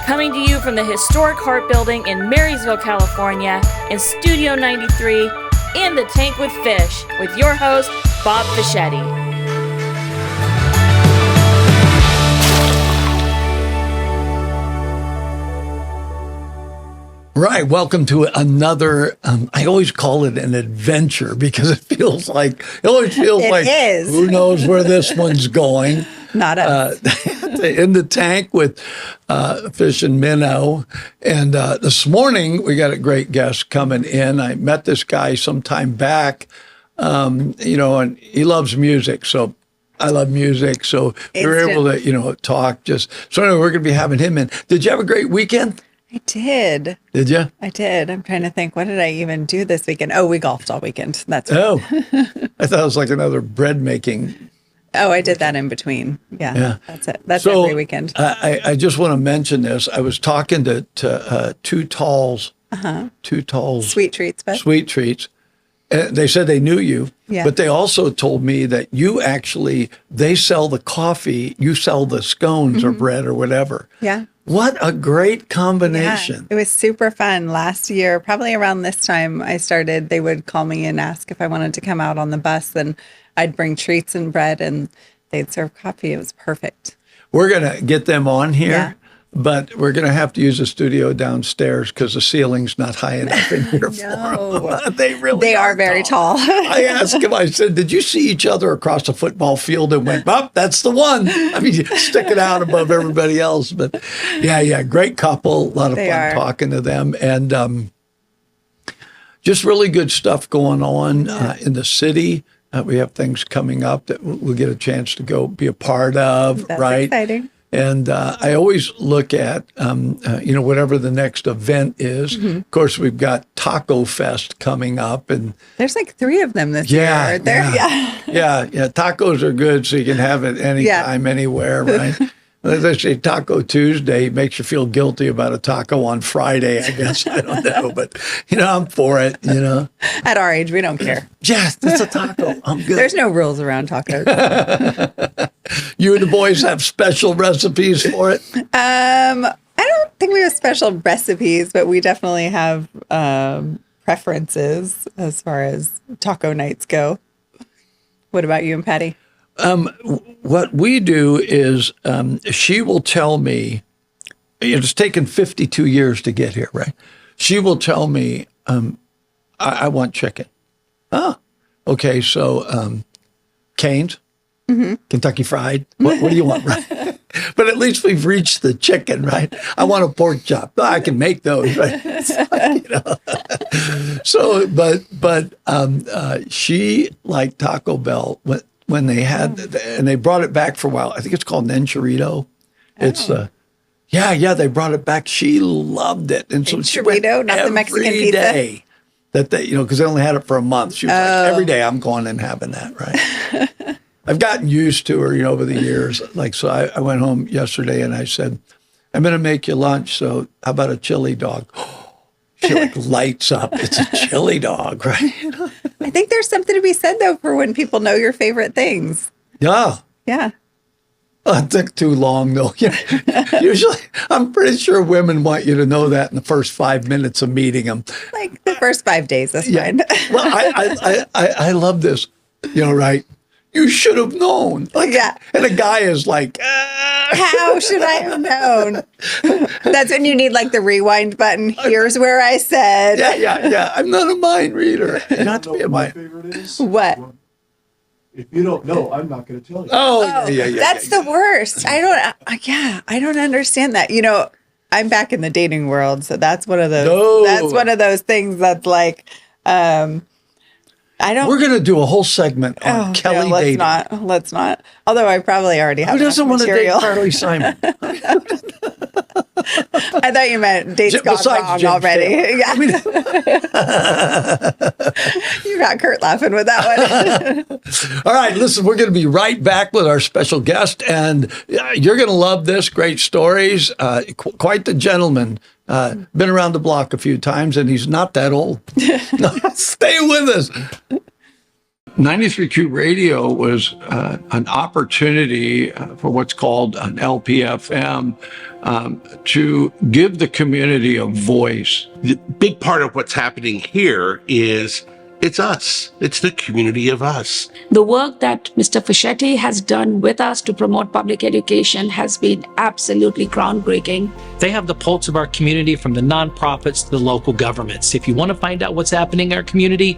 Coming to you from the historic Hart Building in Marysville, California, in Studio 93, In the Tank with Fish, with your host, Bob Fischetti. Right. Welcome to another, I always call it an adventure because it always feels like, who knows where this one's going. Not us. In the Tank with Fish and Minnow. And this morning, we got a great guest coming in. I met this guy some time back, and he loves music. So I love music. So we were able to, talk so anyway, we're going to be having him in. Did you have a great weekend? I did. Did you? I did. I'm trying to think, what did I even do this weekend? Oh, we golfed all weekend. That's right. Oh, I thought it was like another bread making. Oh, I did that in between. Yeah. That's it. That's every weekend. I just want to mention this. I was talking to Two Talls. Sweet Treats, Beth. Sweet Treats. And they said they knew you, but they also told me that they sell the coffee, you sell the scones or bread or whatever. Yeah. What a great combination. Yeah, it was super fun. Last year, probably around this time they would call me and ask if I wanted to come out on the bus, and I'd bring treats and bread and they'd serve coffee. It was perfect. We're going to get them on here, but we're going to have to use the studio downstairs because the ceiling's not high enough in here for them. They are very tall. I asked him, I said, did you see each other across the football field? And went, that's the one. I mean, sticking out above everybody else. But yeah, great couple. A lot of fun talking to them. And just really good stuff going on in the city. We have things coming up that we'll get a chance to go be a part of. That's right? Exciting. And I always look at, whatever the next event is. Mm-hmm. Of course, we've got Taco Fest coming up. And there's like 3 of them this year. Yeah. Tacos are good, so you can have it anytime, anywhere, right? As I say, Taco Tuesday makes you feel guilty about a taco on Friday, I guess. I don't know. But, I'm for it, At our age, we don't care. Yes, it's a taco. I'm good. There's no rules around tacos. You and the boys have special recipes for it? I don't think we have special recipes, but we definitely have preferences as far as taco nights go. What about you and Patty? What we do is she will tell me, it's taken 52 years to get here, right? She will tell me, I want chicken. Oh, okay. So Cane's, Kentucky Fried. What do you want, right? But at least we've reached the chicken, right? I want a pork chop. Oh, I can make those, right? So, but she liked Taco Bell when they had, and they brought it back for a while. I think it's called an enchilado. It's they brought it back. She loved it, and so she went not the Mexican pizza. Day that they, because they only had it for a month. She was like, every day I'm going and having that, right? I've gotten used to her, over the years. So I went home yesterday and I said, I'm going to make you lunch. So how about a chili dog? She lights up. It's a chili dog, right? I think there's something to be said, though, for when people know your favorite things. Yeah. Yeah. Oh, it took too long, though. Usually, I'm pretty sure women want you to know that in the first 5 minutes of meeting them. Like the first 5 days, that's fine. Well, I love this, right? You should have known. And a guy is like, how should I have known? That's when you need the rewind button. Here's where I said. Yeah. I'm not a mind reader. Not to be a mind. Favorite is? What? If you don't know, I'm not going to tell you. Oh, yeah. That's the worst. I don't understand that. I'm back in the dating world, so that's one of those. No. That's one of those things that's I don't. We're going to do a whole segment on Kelly dating. Let's not. Although I probably already have. Who doesn't want to date material. Carly Simon? I thought you meant dates gone wrong already. Yeah. You got Kurt laughing with that one. All right, listen, we're going to be right back with our special guest, and you're going to love this. Great stories. Quite the gentleman. Been around the block a few times, and he's not that old. No, stay with us. 93Q Radio was an opportunity for what's called an LPFM to give the community a voice. The big part of what's happening here is it's us. It's the community of us. The work that Mr. Fischetti has done with us to promote public education has been absolutely groundbreaking. They have the pulse of our community, from the nonprofits to the local governments. If you want to find out what's happening in our community,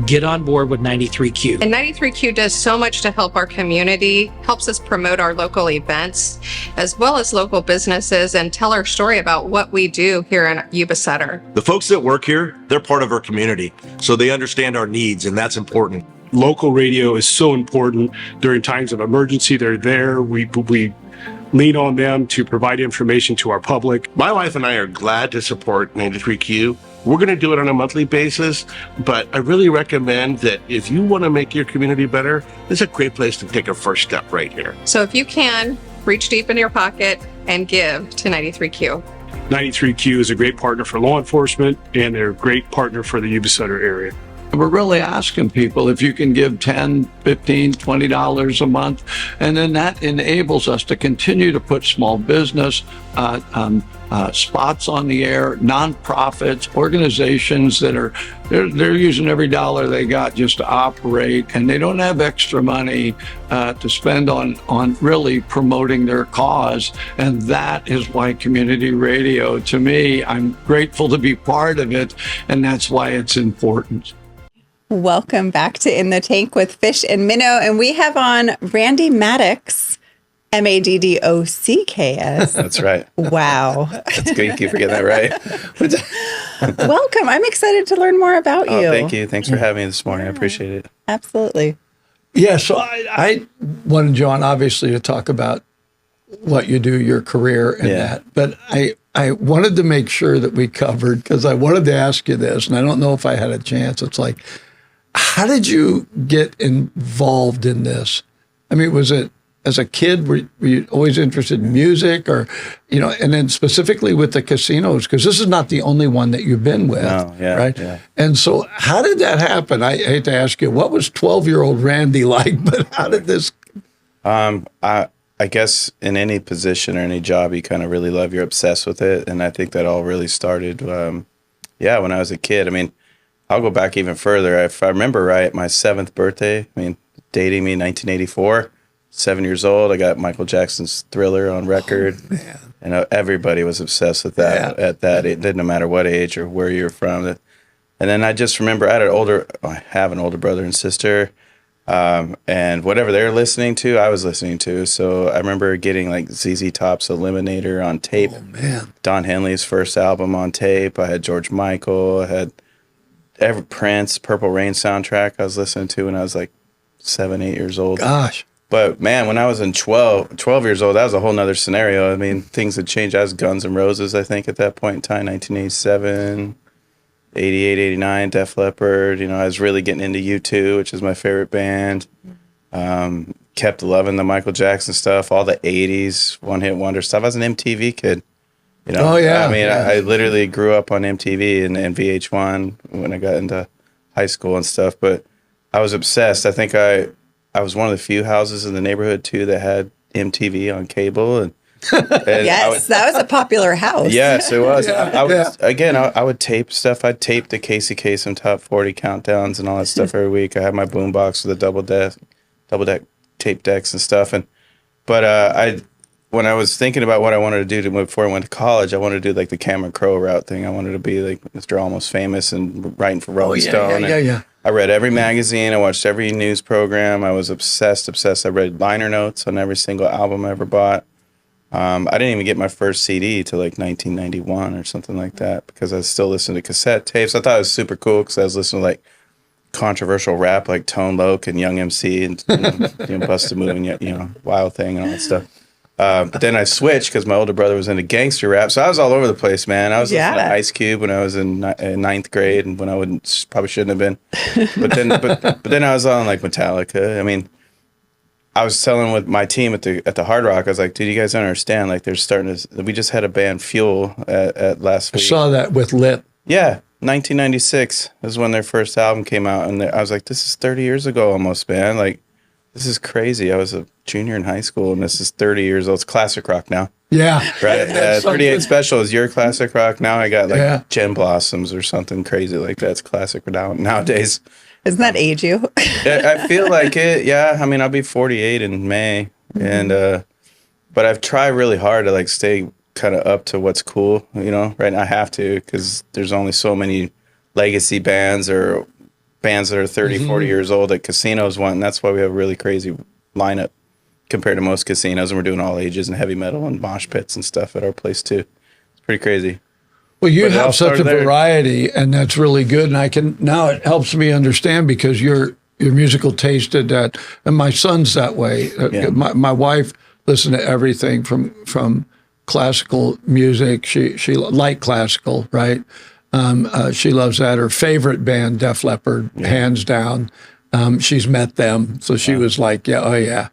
get on board with 93Q. And 93Q does so much to help our community, helps us promote our local events, as well as local businesses, and tell our story about what we do here in Yuba Sutter. The folks that work here, they're part of our community, so they understand our needs, and that's important. Local radio is so important during times of emergency. They're there. We lean on them to provide information to our public. My wife and I are glad to support 93Q. We're going to do it on a monthly basis, but I really recommend that if you want to make your community better, it's a great place to take a first step right here. So if you can, reach deep into your pocket and give to 93Q. 93Q is a great partner for law enforcement, and they're a great partner for the Yuba Sutter area. We're really asking people if you can give $10, $15, $20 a month, and then that enables us to continue to put small business spots on the air, nonprofits, organizations that are they're using every dollar they got just to operate, and they don't have extra money to spend on really promoting their cause. And that is why community radio, to me, I'm grateful to be part of it, and that's why it's important. Welcome back to In the Tank with Fish and Minnow. And we have on Randy Maddocks, Maddocks. That's right. Wow. That's good. You keep getting that right. Welcome. I'm excited to learn more about you. Thank you. Thanks for having me this morning. I appreciate it. Absolutely. Yeah, so I wanted John, obviously, to talk about what you do, your career, and that. But I wanted to make sure that we covered, because I wanted to ask you this, and I don't know if I had a chance. It's like, how did you get involved in this? I mean, was it as a kid, were you always interested in music, or, and then specifically with the casinos, because this is not the only one that you've been with, right? Yeah. And so how did that happen? I hate to ask you, what was 12-year-old Randy like, but how did this? I guess in any position or any job you kind of really love, you're obsessed with it. And I think that all really started, when I was a kid. I mean, I'll go back even further. If I remember right, my 7th birthday, dating me 1984, 7 years old, I got Michael Jackson's Thriller on record. Oh, man. And everybody was obsessed with that at that. It didn't matter what age or where you're from. And then I just remember I have an older brother and sister. And whatever they're listening to, I was listening to. So I remember getting like ZZ Top's Eliminator on tape. Oh, man. Don Henley's first album on tape. I had George Michael. I had Prince, Purple Rain soundtrack I was listening to when I was like 7, 8 years old. Gosh. But man, when I was in 12 years old, that was a whole nother scenario. I mean, things had changed. I was Guns N' Roses, I think, at that point in time, 1987. 88, 89, Def Leppard. I was really getting into U2, which is my favorite band. Kept loving the Michael Jackson stuff, all the 80s, one-hit wonder stuff. I was an MTV kid. Oh, yeah. I literally grew up on MTV and VH1 when I got into high school and stuff. But I was obsessed. I think I was one of the few houses in the neighborhood, too, that had MTV on cable. And yes, that was a popular house. Yes, it was. I would tape stuff. I'd tape the Casey Kasem Top 40 countdowns and all that stuff every week. I had my boombox with the double deck tape decks and stuff. But when I was thinking about what I wanted to do before I went to college, I wanted to do like the Cameron Crowe route thing. I wanted to be like Mr. Almost Famous and writing for Rolling Stone. Yeah. I read every magazine. I watched every news program. I was obsessed. I read liner notes on every single album I ever bought. I didn't even get my first CD till like 1991 or something like that, because I was still listening to cassette tapes. I thought it was super cool because I was listening to like controversial rap like Tone Loc and Young MC and Bust a Move and Wild Thing and all that stuff. But then I switched because my older brother was into gangster rap, so I was all over the place, man. I was listening to Ice Cube when I was in 9th grade, and when I probably shouldn't have been. But then I was on like Metallica. I mean, I was telling with my team at the Hard Rock, I was like, dude, you guys don't understand. Like, they're starting to. We just had a band Fuel at last week. I saw that with Lit. Yeah, 1996 is when their first album came out, and I was like, this is 30 years ago almost, man. Like, this is crazy. I was a junior in high school, and this is 30 years old. It's classic rock now. Yeah. Right? 38 Special is your classic rock. Now I got like Yeah. Gem Blossoms or something crazy like that. It's classic nowadays. Doesn't that age you? I feel like it. Yeah. I mean, I'll be 48 in May. And, but I've tried really hard to like stay kind of up to what's cool, you know, right now I have to, because there's only so many legacy bands or bands that are 30, 40 years old that casinos want. And that's why we have a really crazy lineup compared to most casinos. And we're doing all ages and heavy metal and mosh pits and stuff at our place too. It's pretty crazy. Well, you But it all have such a started there. variety, and that's really good. And now it helps me understand because your musical taste did that, and my son's that way. Yeah. My wife listened to everything from classical music. She liked classical, right? She loves that. Her favorite band, Def Leppard, hands down. She's met them, so she was like, yeah,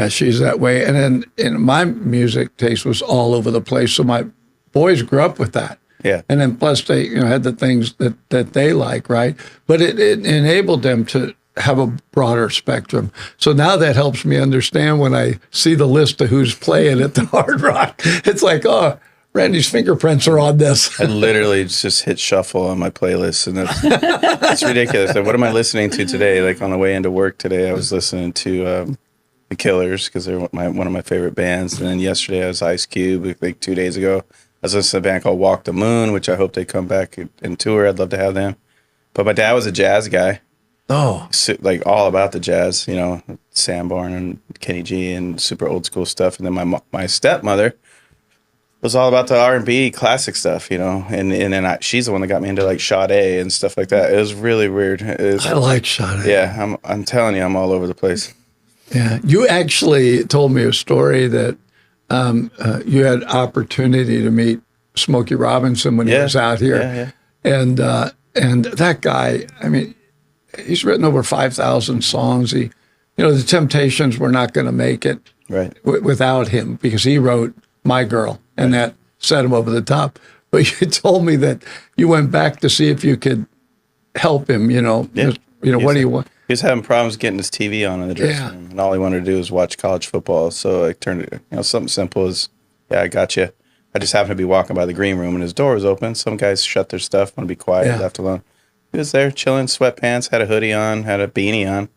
she's that way. And then my music taste was all over the place. So my boys grew up with that. Yeah. And then plus they had the things that they like, right? But it enabled them to have a broader spectrum. So now that helps me understand when I see the list of who's playing at the Hard Rock. It's like, oh, Randy's fingerprints are on this. I literally just hit shuffle on my playlist, and that's ridiculous. Like, what am I listening to today? Like on the way into work today, I was listening to The Killers because they're one of my favorite bands. And then yesterday I was Ice Cube. Like 2 days ago, I was listening to a band called Walk the Moon, which I hope they come back and tour. I'd love to have them. But my dad was a jazz guy. Oh, So, like all about the jazz, you know, Sanborn and Kenny G and super old school stuff. And then my stepmother was all about the R&B classic stuff, you know, and then she's the one that got me into like Sade and stuff like that. It was really weird. I like Sade. Yeah, I'm telling you, I'm all over the place. Yeah, you actually told me a story that you had opportunity to meet Smokey Robinson when he was out here, and that guy. I mean, he's written over 5,000 songs. The Temptations were not going to make it without him because he wrote My Girl, and that set him over the top. But you told me that you went back to see if you could help him. What do you want? He was having problems getting his TV on in the dressing room, and all he wanted to do was watch college football. So I turned it, something simple as, I got you. I just happened to be walking by the green room, and his door was open. Some guys shut their stuff, want to be quiet, left alone. He was there chilling, sweatpants, had a hoodie on, had a beanie on.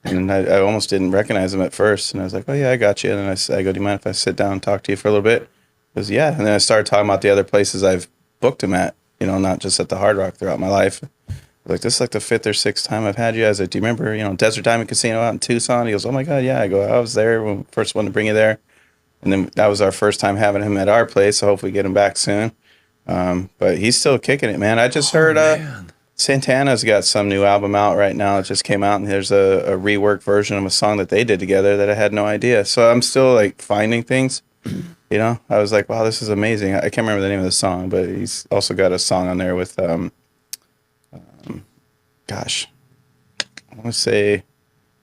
And I almost didn't recognize him at first. And I was like, oh, yeah, I got you. And then I go, do you mind if I sit down and talk to you for a little bit? He goes, yeah. And then I started talking about the other places I've booked him at, not just at the Hard Rock throughout my life. Like, this is like the 5th or 6th time I've had you. I was like, do you remember, Desert Diamond Casino out in Tucson? He goes, oh, my God, yeah. I go, I was there when first one to bring you there. And then that was our first time having him at our place. So hopefully get him back soon. But he's still kicking it, man. I just heard Santana's got some new album out right now. It just came out, and there's a reworked version of a song that they did together that I had no idea. So I'm still like finding things. I was like, wow, this is amazing. I can't remember the name of the song, but he's also got a song on there with gosh, I want to say,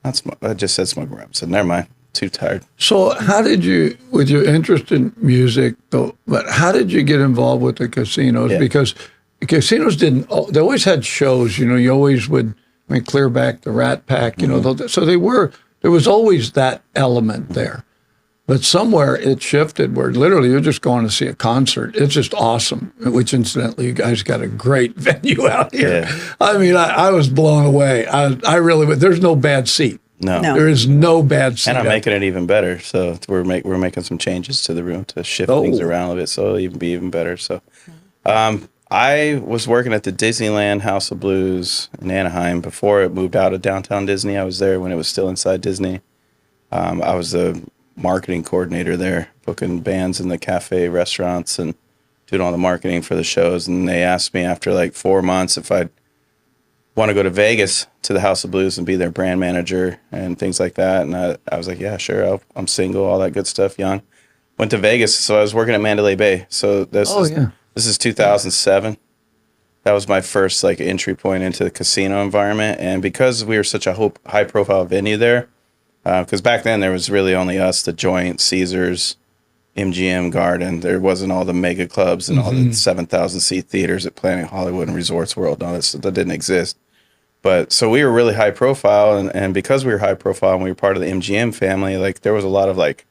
I just said Smoke Robinson. Never mind. Too tired. So how did you, with your interest in music, though, but how did you get involved with the casinos? Yeah. Because the casinos they always had shows, you always would, clear back the Rat Pack, so there was always that element there. But somewhere it shifted where literally you're just going to see a concert. It's just awesome, which incidentally, you guys got a great venue out here. Yeah. I was blown away. I really, there's no bad seat. No. There is no bad seat. And I'm making it even better. So we're making some changes to the room to shift things around a bit, so it'll even be even better. So I was working at the Disneyland House of Blues in Anaheim before it moved out of downtown Disney. I was there when it was still inside Disney. I was the marketing coordinator there, booking bands in the cafe restaurants and doing all the marketing for the shows. And they asked me after like 4 months if I'd want to go to Vegas to the House of Blues and be their brand manager and things like that. And I was like, yeah, sure. I'm single, all that good stuff, young. Went to Vegas. So I was working at Mandalay Bay. So this is 2007. That was my first like entry point into the casino environment. And because we were such a high profile venue there, because back then there was really only us, the Joint, Caesars, MGM Garden. There wasn't all the mega clubs and all the 7,000 seat theaters at Planet Hollywood and Resorts World. And all that stuff that didn't exist. But so we were really high profile, and because we were high profile and we were part of the MGM family, like there was a lot of like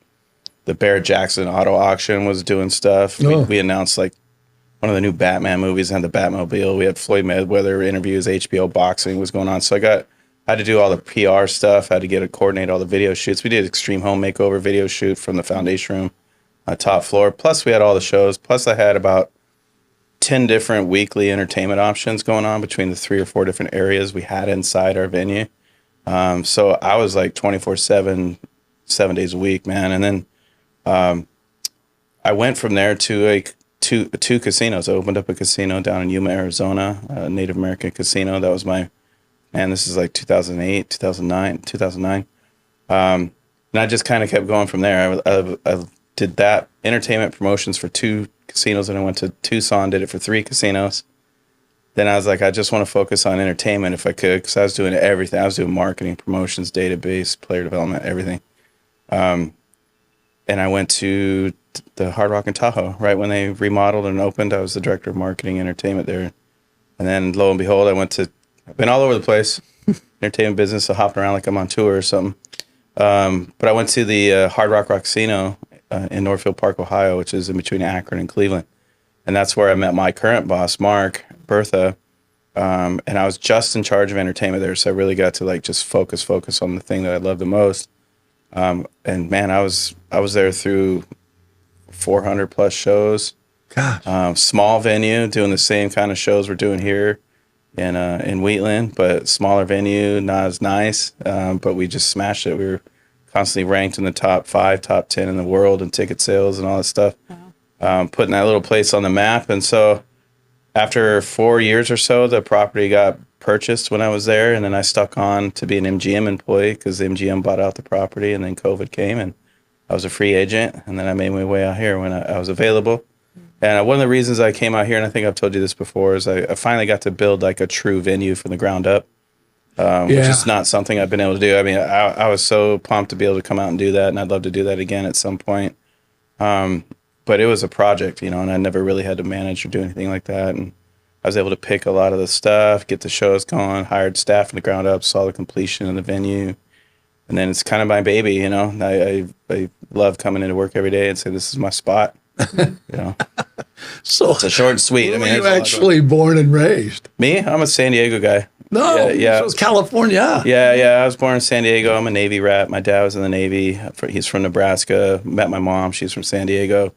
the Barrett Jackson auto auction was doing stuff. We announced like one of the new Batman movies and the Batmobile. We had Floyd Mayweather interviews, HBO boxing was going on. So I had to do all the PR stuff. I had to coordinate all the video shoots. We did Extreme Home Makeover video shoot from the foundation room, top floor. Plus we had all the shows. Plus I had about 10 different weekly entertainment options going on between the 3 or 4 different areas we had inside our venue. So I was like 24/7, 7 days a week, man. And then I went from there to two casinos. I opened up a casino down in Yuma, Arizona, a Native American casino. That was this is like 2008, 2009. And I just kind of kept going from there. I did that entertainment promotions for 2 casinos, and I went to Tucson, did it for 3 casinos. Then I was like, I just want to focus on entertainment if I could, because I was doing everything. I was doing marketing, promotions, database, player development, everything. And I went to the Hard Rock in Tahoe right when they remodeled and opened. I was the director of marketing entertainment there. And then lo and behold, I've been all over the place, entertainment business, so hopping around like I'm on tour or something. But I went to the Hard Rock Casino in Northfield Park, Ohio, which is in between Akron and Cleveland. And that's where I met my current boss, Mark Bertha. And I was just in charge of entertainment there. So I really got to like just focus on the thing that I love the most. And man, I was there through 400 plus shows. God. Small venue, doing the same kind of shows we're doing here in Wheatland, but smaller venue, not as nice. But we just smashed it. We were constantly ranked in the top 5, top 10 in the world in ticket sales and all that stuff. Wow. Putting that little place on the map. And so after 4 years or so, the property got purchased when I was there, and then I stuck on to be an MGM employee because MGM bought out the property, and then COVID came, and I was a free agent, and then I made my way out here when I was available. And one of the reasons I came out here, and I think I've told you this before, is I finally got to build like a true venue from the ground up. Which is not something I've been able to do. I mean, I was so pumped to be able to come out and do that, and I'd love to do that again at some point. But it was a project, and I never really had to manage or do anything like that. And I was able to pick a lot of the stuff, get the shows going, hired staff from the ground up, saw the completion of the venue. And then it's kind of my baby, I love coming into work every day and say, this is my spot. So it's a short and sweet. I mean, you actually born and raised? Me? I'm a San Diego guy. No, yeah. So it's California. Yeah. I was born in San Diego. I'm a Navy rat. My dad was in the Navy. He's from Nebraska. Met my mom. She's from San Diego.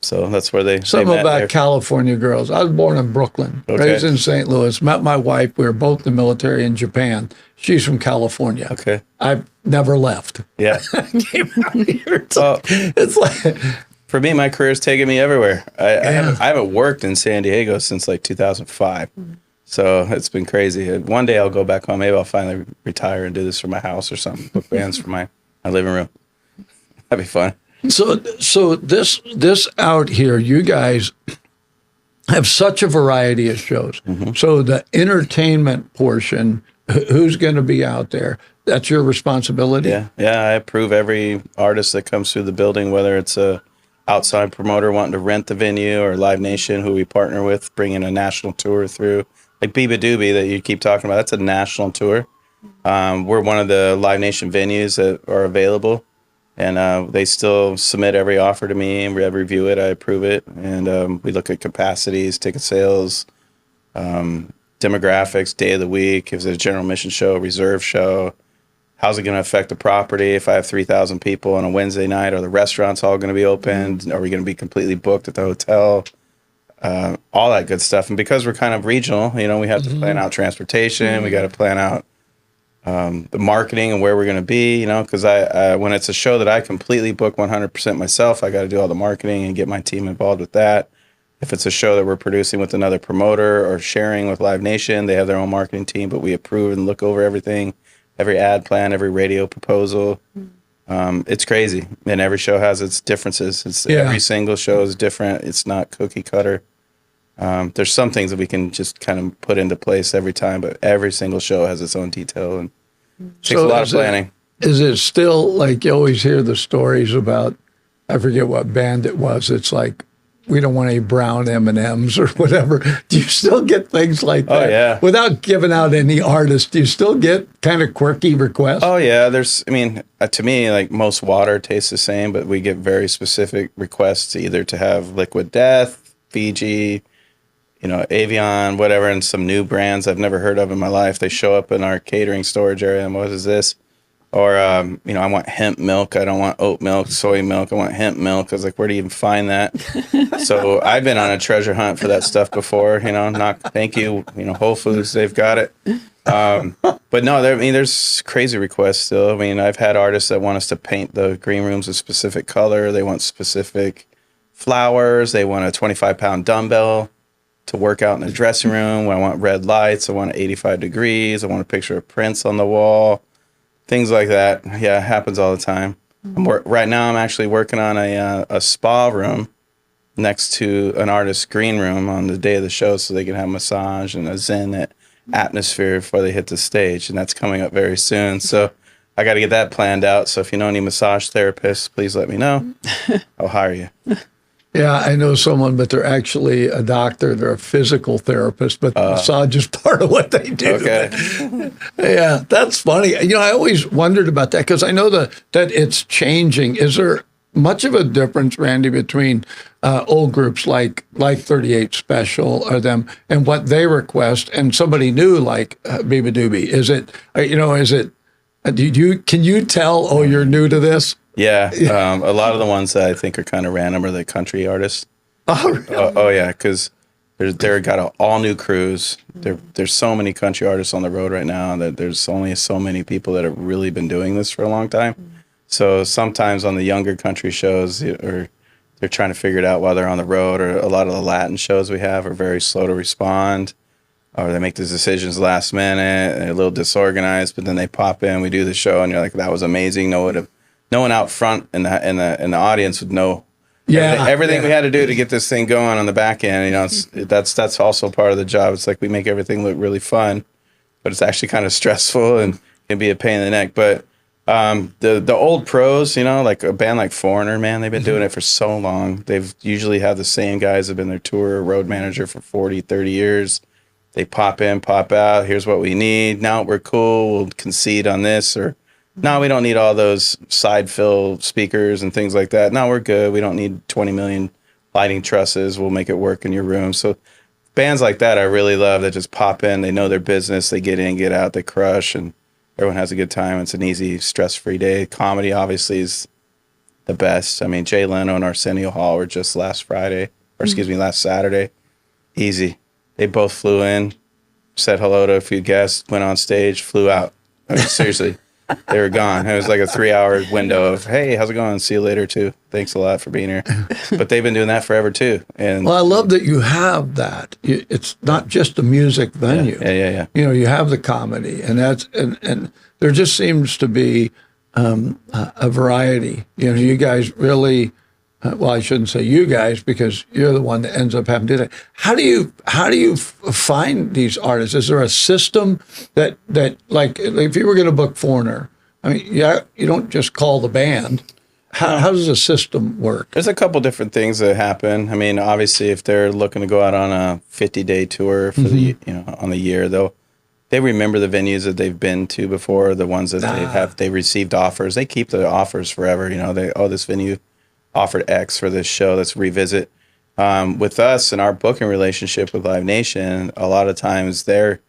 So that's where they Something met about there. California girls. I was born in Brooklyn, raised in St. Louis. Met my wife. We were both in the military in Japan. She's from California. Okay. I've never left. Yeah. Came out here. It's like... For me, my career's taken me everywhere. I haven't worked in San Diego since like 2005. So it's been crazy. One day I'll go back home. Maybe I'll finally retire and do this from my house or something. Book bands for my living room. That'd be fun. So this out here, you guys have such a variety of shows. Mm-hmm. So the entertainment portion, who's going to be out there? That's your responsibility? Yeah. I approve every artist that comes through the building, whether it's a outside promoter wanting to rent the venue or Live Nation, who we partner with, bringing a national tour through. Like Biba Doobie that you keep talking about, that's a national tour. We're one of the Live Nation venues that are available, and they still submit every offer to me, and we review it, I approve it, and we look at capacities, ticket sales, demographics, day of the week, if it's a general admission show, reserve show, how's it going to affect the property if I have 3,000 people on a Wednesday night? Are the restaurants all going to be open? Are we going to be completely booked at the hotel? All that good stuff. And because we're kind of regional, we have to plan out transportation. We got to plan out the marketing and where we're going to be, because when it's a show that I completely book 100% myself, I got to do all the marketing and get my team involved with that. If it's a show that we're producing with another promoter or sharing with Live Nation, they have their own marketing team, but we approve and look over everything. Every ad plan, every radio proposal. It's crazy. And every show has its differences. Every single show is different. It's not cookie cutter. There's some things that we can just kind of put into place every time, but every single show has its own detail and takes a lot of planning. Is it still like you always hear the stories about I forget what band it was. It's like, we don't want any brown M&Ms or whatever. Do you still get things like that? Oh, yeah. Without giving out any artist, do you still get kind of quirky requests? Oh, yeah. To me, like most water tastes the same, but we get very specific requests either to have Liquid Death, Fiji, Avion, whatever, and some new brands I've never heard of in my life. They show up in our catering storage area, and what is this? Or, I want hemp milk. I don't want oat milk, soy milk. I want hemp milk. I was like, where do you even find that? So I've been on a treasure hunt for that stuff before, thank you, Whole Foods, they've got it. But no, there's crazy requests still. I've had artists that want us to paint the green rooms a specific color. They want specific flowers. They want a 25-pound dumbbell to work out in the dressing room. I want red lights. I want 85 degrees. I want a picture of Prince on the wall. Things like that. Yeah, it happens all the time. Right now, I'm actually working on a spa room next to an artist's green room on the day of the show so they can have massage and a zen atmosphere before they hit the stage. And that's coming up very soon. So I got to get that planned out. So if you know any massage therapists, please let me know. I'll hire you. Yeah, I know someone, but they're actually a doctor. They're a physical therapist, but the massage is part of what they do. Okay. Yeah, that's funny. I always wondered about that because I know that it's changing. Is there much of a difference, Randy, between old groups like 38 Special or them and what they request and somebody new like Biba Doobie? Is it, can you tell, oh, you're new to this? Yeah, a lot of the ones that I think are kind of random are the country artists. Oh, really? Yeah, because they're got all new crews. There's so many country artists on the road right now that there's only so many people that have really been doing this for a long time. So sometimes on the younger country shows, or they're trying to figure it out while they're on the road, or a lot of the Latin shows we have are very slow to respond, or they make these decisions last minute, and they're a little disorganized, but then they pop in, we do the show, and you're like, that was amazing. No one out front in the audience would know everything we had to do to get this thing going on the back end. That's also part of the job. It's like we make everything look really fun, but it's actually kind of stressful and can be a pain in the neck. But the old pros, like a band like Foreigner, man, they've been doing it for so long. They've usually have the same guys have been their tour road manager for 40, 30 years. They pop in, pop out. Here's what we need. Now we're cool. We'll concede on this, or no, we don't need all those side fill speakers and things like that. No, we're good. We don't need 20 million lighting trusses. We'll make it work in your room. So bands like that I really love that just pop in. They know their business. They get in, get out, they crush, and everyone has a good time. It's an easy, stress-free day. Comedy, obviously, is the best. Jay Leno and Arsenio Hall were just last Saturday. Easy. They both flew in, said hello to a few guests, went on stage, flew out. Seriously. They were gone. It was like a 3-hour window of, hey, how's it going? See you later, too. Thanks a lot for being here. But they've been doing that forever, too. And I love that you have that. It's not just a music venue. Yeah. You have the comedy, and and there just seems to be a variety. You guys really, I shouldn't say you guys because you're the one that ends up having to do that. How do you find these artists? Is there a system that like if you were going to book Foreigner, you don't just call the band. How does the system work? There's a couple different things that happen. Obviously, if they're looking to go out on a 50-day tour for on the year, they remember the venues that they've been to before, the ones that they received offers. They keep the offers forever. This venue offered X for this show, let's revisit. With us and our booking relationship with Live Nation, a lot of times they're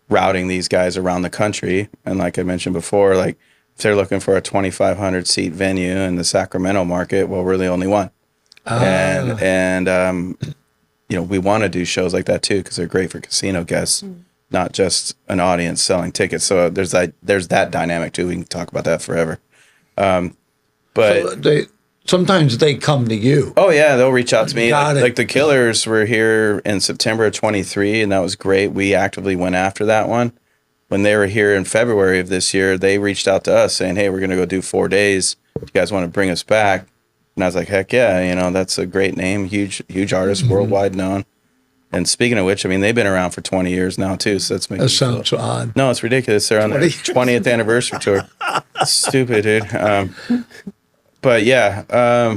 routing these guys around the country. And like I mentioned before, like if they're looking for a 2,500 seat venue in the Sacramento market, well, we're the only one. And we want to do shows like that too, because they're great for casino guests, not just an audience selling tickets. So there's that dynamic too. We can talk about that forever. But sometimes they come to you. Oh yeah, they'll reach out to me. Got it. Like the Killers were here in September of 23, and that was great. We actively went after that one. When they were here in February of this year, they reached out to us saying, "Hey, we're going to go do 4 days. You guys want to bring us back?" And I was like, "Heck yeah! That's a great name, huge artist, worldwide known." And speaking of which, they've been around for 20 years now too. So that's that sounds odd. No, it's ridiculous. They're on their 20th anniversary tour. Stupid, dude. But yeah,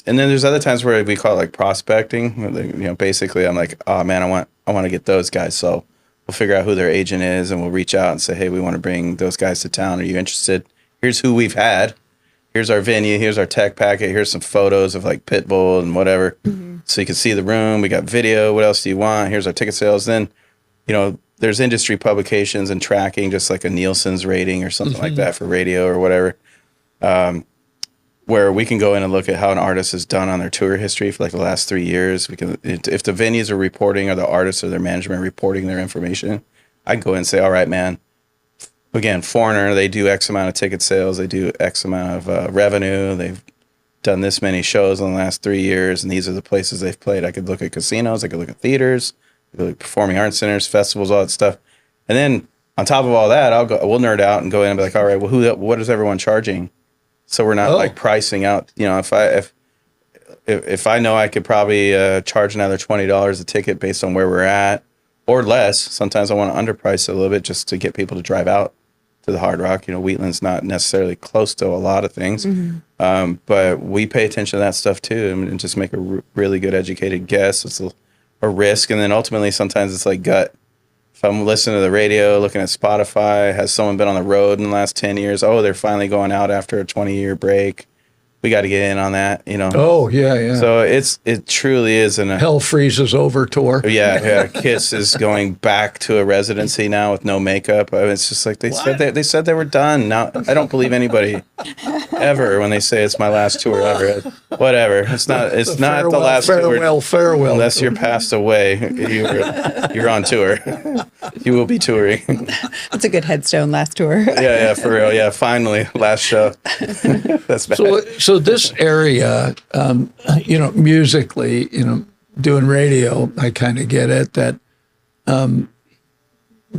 and then there's other times where we call it like prospecting. Basically I'm like, oh man, I want to get those guys. So we'll figure out who their agent is and we'll reach out and say, hey, we want to bring those guys to town. Are you interested? Here's who we've had. Here's our venue. Here's our tech packet. Here's some photos of like Pitbull and whatever. So you can see the room. We got video. What else do you want? Here's our ticket sales. Then, there's industry publications and tracking, just like a Nielsen's rating or something like that for radio or whatever, where we can go in and look at how an artist has done on their tour history for like the last 3 years. We can, if the venues are reporting or the artists or their management reporting their information, I can go in and say, all right, man, again, Foreigner, they do X amount of ticket sales. They do X amount of revenue. They've done this many shows in the last 3 years, and these are the places they've played. I could look at casinos. I could look at theaters, I could look at performing arts centers, festivals, all that stuff. And then on top of all that, we'll nerd out and go in and be like, all right, well, what is everyone charging? So we're not like pricing out. If I know I could probably charge another $20 a ticket based on where we're at, or less. Sometimes I want to underprice it a little bit just to get people to drive out to the Hard Rock. Wheatland's not necessarily close to a lot of things, but we pay attention to that stuff too, and just make a really good educated guess. It's a risk, and then ultimately sometimes it's like gut. If I'm listening to the radio, looking at Spotify, has someone been on the road in the last 10 years? Oh, they're finally going out after a 20-year break. We got to get in on that, Oh, yeah. So it truly is Hell Freezes Over tour. Yeah. Kiss is going back to a residency now with no makeup. It's just like they said they were done. Now I don't believe anybody ever when they say it's my last tour ever. Whatever. It's not the last tour. Farewell. Unless you're passed away, you're on tour. You will be touring. That's a good headstone. Last tour. Yeah, for real. Yeah, finally, last show. That's bad. So this area, musically, doing radio, I kind of get it that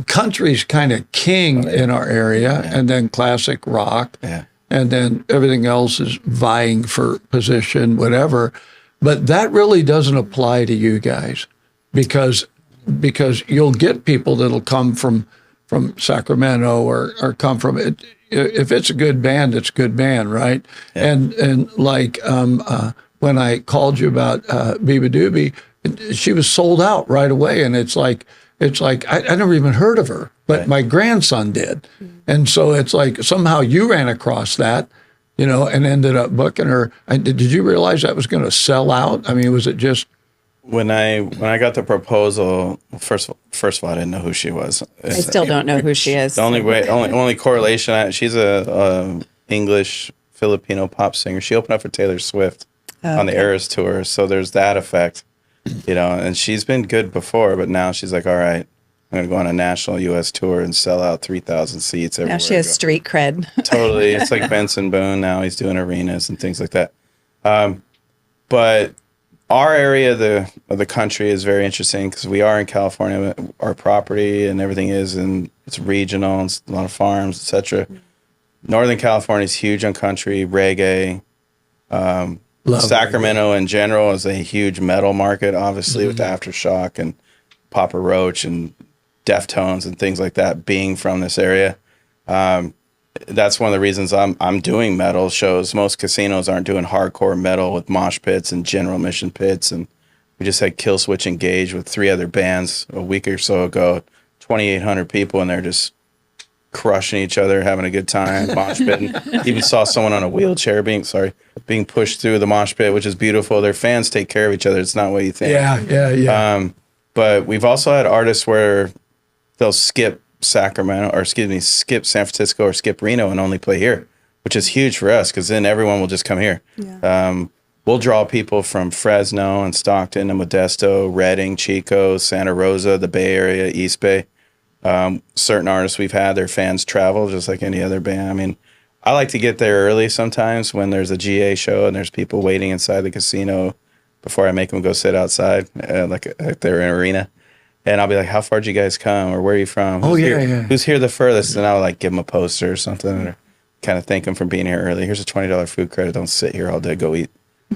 country's kind of king in our area, and then classic rock, and then everything else is vying for position, whatever. But that really doesn't apply to you guys because you'll get people that'll come from Sacramento or come from it. If it's a good band, it's a good band, right? Yeah. And like when I called you about Biba Doobie, she was sold out right away, and it's like I never even heard of her, but my grandson did, and so it's like somehow you ran across that, and ended up booking her. Did you realize that was going to sell out? I mean, was it just? When I got the proposal, first of all, I didn't know who she was. I still don't know who she is. The only correlation, she's a English Filipino pop singer. She opened up for Taylor Swift on the Eras tour, so there's that effect, And she's been good before, but now she's like, all right, I'm going to go on a national U.S. tour and sell out 3,000 seats everywhere. Now she has street cred. Totally, it's like Benson Boone now. He's doing arenas and things like that. But our area of the country is very interesting because we are in California. Our property and everything it's regional. It's a lot of farms, etc. Northern California is huge on country, reggae. Sacramento in general is a huge metal market, obviously, with Aftershock and Papa Roach and Deftones and things like that being from this area. That's one of the reasons I'm doing metal shows. Most casinos aren't doing hardcore metal with mosh pits and general admission pits. And we just had Killswitch Engage with 3 other bands a week or so ago, 2,800 people, and they're just crushing each other, having a good time, mosh pitting. Even saw someone on a wheelchair being pushed through the mosh pit, which is beautiful. Their fans take care of each other. It's not what you think. Yeah. But we've also had artists where they'll skip skip San Francisco or skip Reno and only play here, which is huge for us because then everyone will just come here. Yeah. We'll draw people from Fresno and Stockton and Modesto, Redding, Chico, Santa Rosa, the Bay Area, East Bay. Certain artists we've had, their fans travel just like any other band. I mean, I like to get there early sometimes when there's a GA show and there's people waiting inside the casino before I make them go sit outside, like they're in an arena. And I'll be like, how far did you guys come? Or where are you from? Who's here the furthest? And I'll like give them a poster or something, or kind of thank them for being here early. Here's a $20 food credit. Don't sit here all day. Go eat.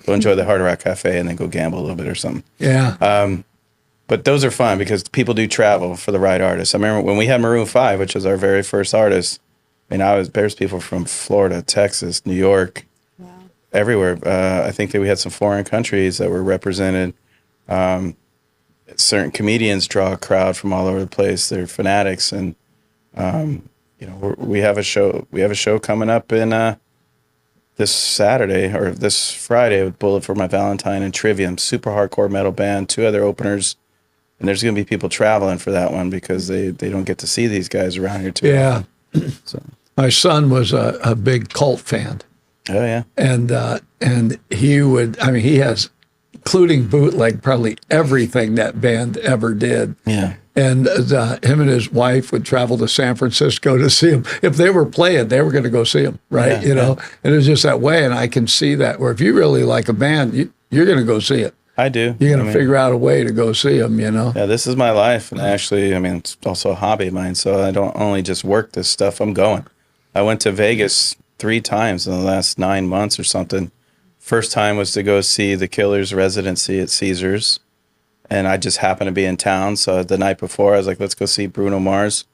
Go enjoy the Hard Rock Cafe and then go gamble a little bit or something. Yeah. But those are fun because people do travel for the right artists. I remember when we had Maroon 5, which was our very first artist. I mean, there's people from Florida, Texas, New York, everywhere. I think that we had some foreign countries that were represented. Certain comedians draw a crowd from all over the place. They're fanatics, and we have a show. We have a show coming up in this Saturday or this Friday with Bullet for My Valentine and Trivium, super hardcore metal band, 2 other openers, and there's going to be people traveling for that one because they don't get to see these guys around here too. Yeah. So. My son was a big Cult fan. Oh yeah. And he would, I mean, he has, including bootleg, probably everything that band ever did. Yeah. And him and his wife would travel to San Francisco to see him. If they were playing, they were going to go see him, right? Yeah, And it was just that way. And I can see that. Where if you really like a band, you're going to go see it. I do. You're going to figure out a way to go see them, Yeah, this is my life. And actually, it's also a hobby of mine. So I don't only just work this stuff, I'm going. I went to Vegas 3 times in the last 9 months or something. First time was to go see the Killers' residency at Caesars. And I just happened to be in town. So the night before, I was like, let's go see Bruno Mars.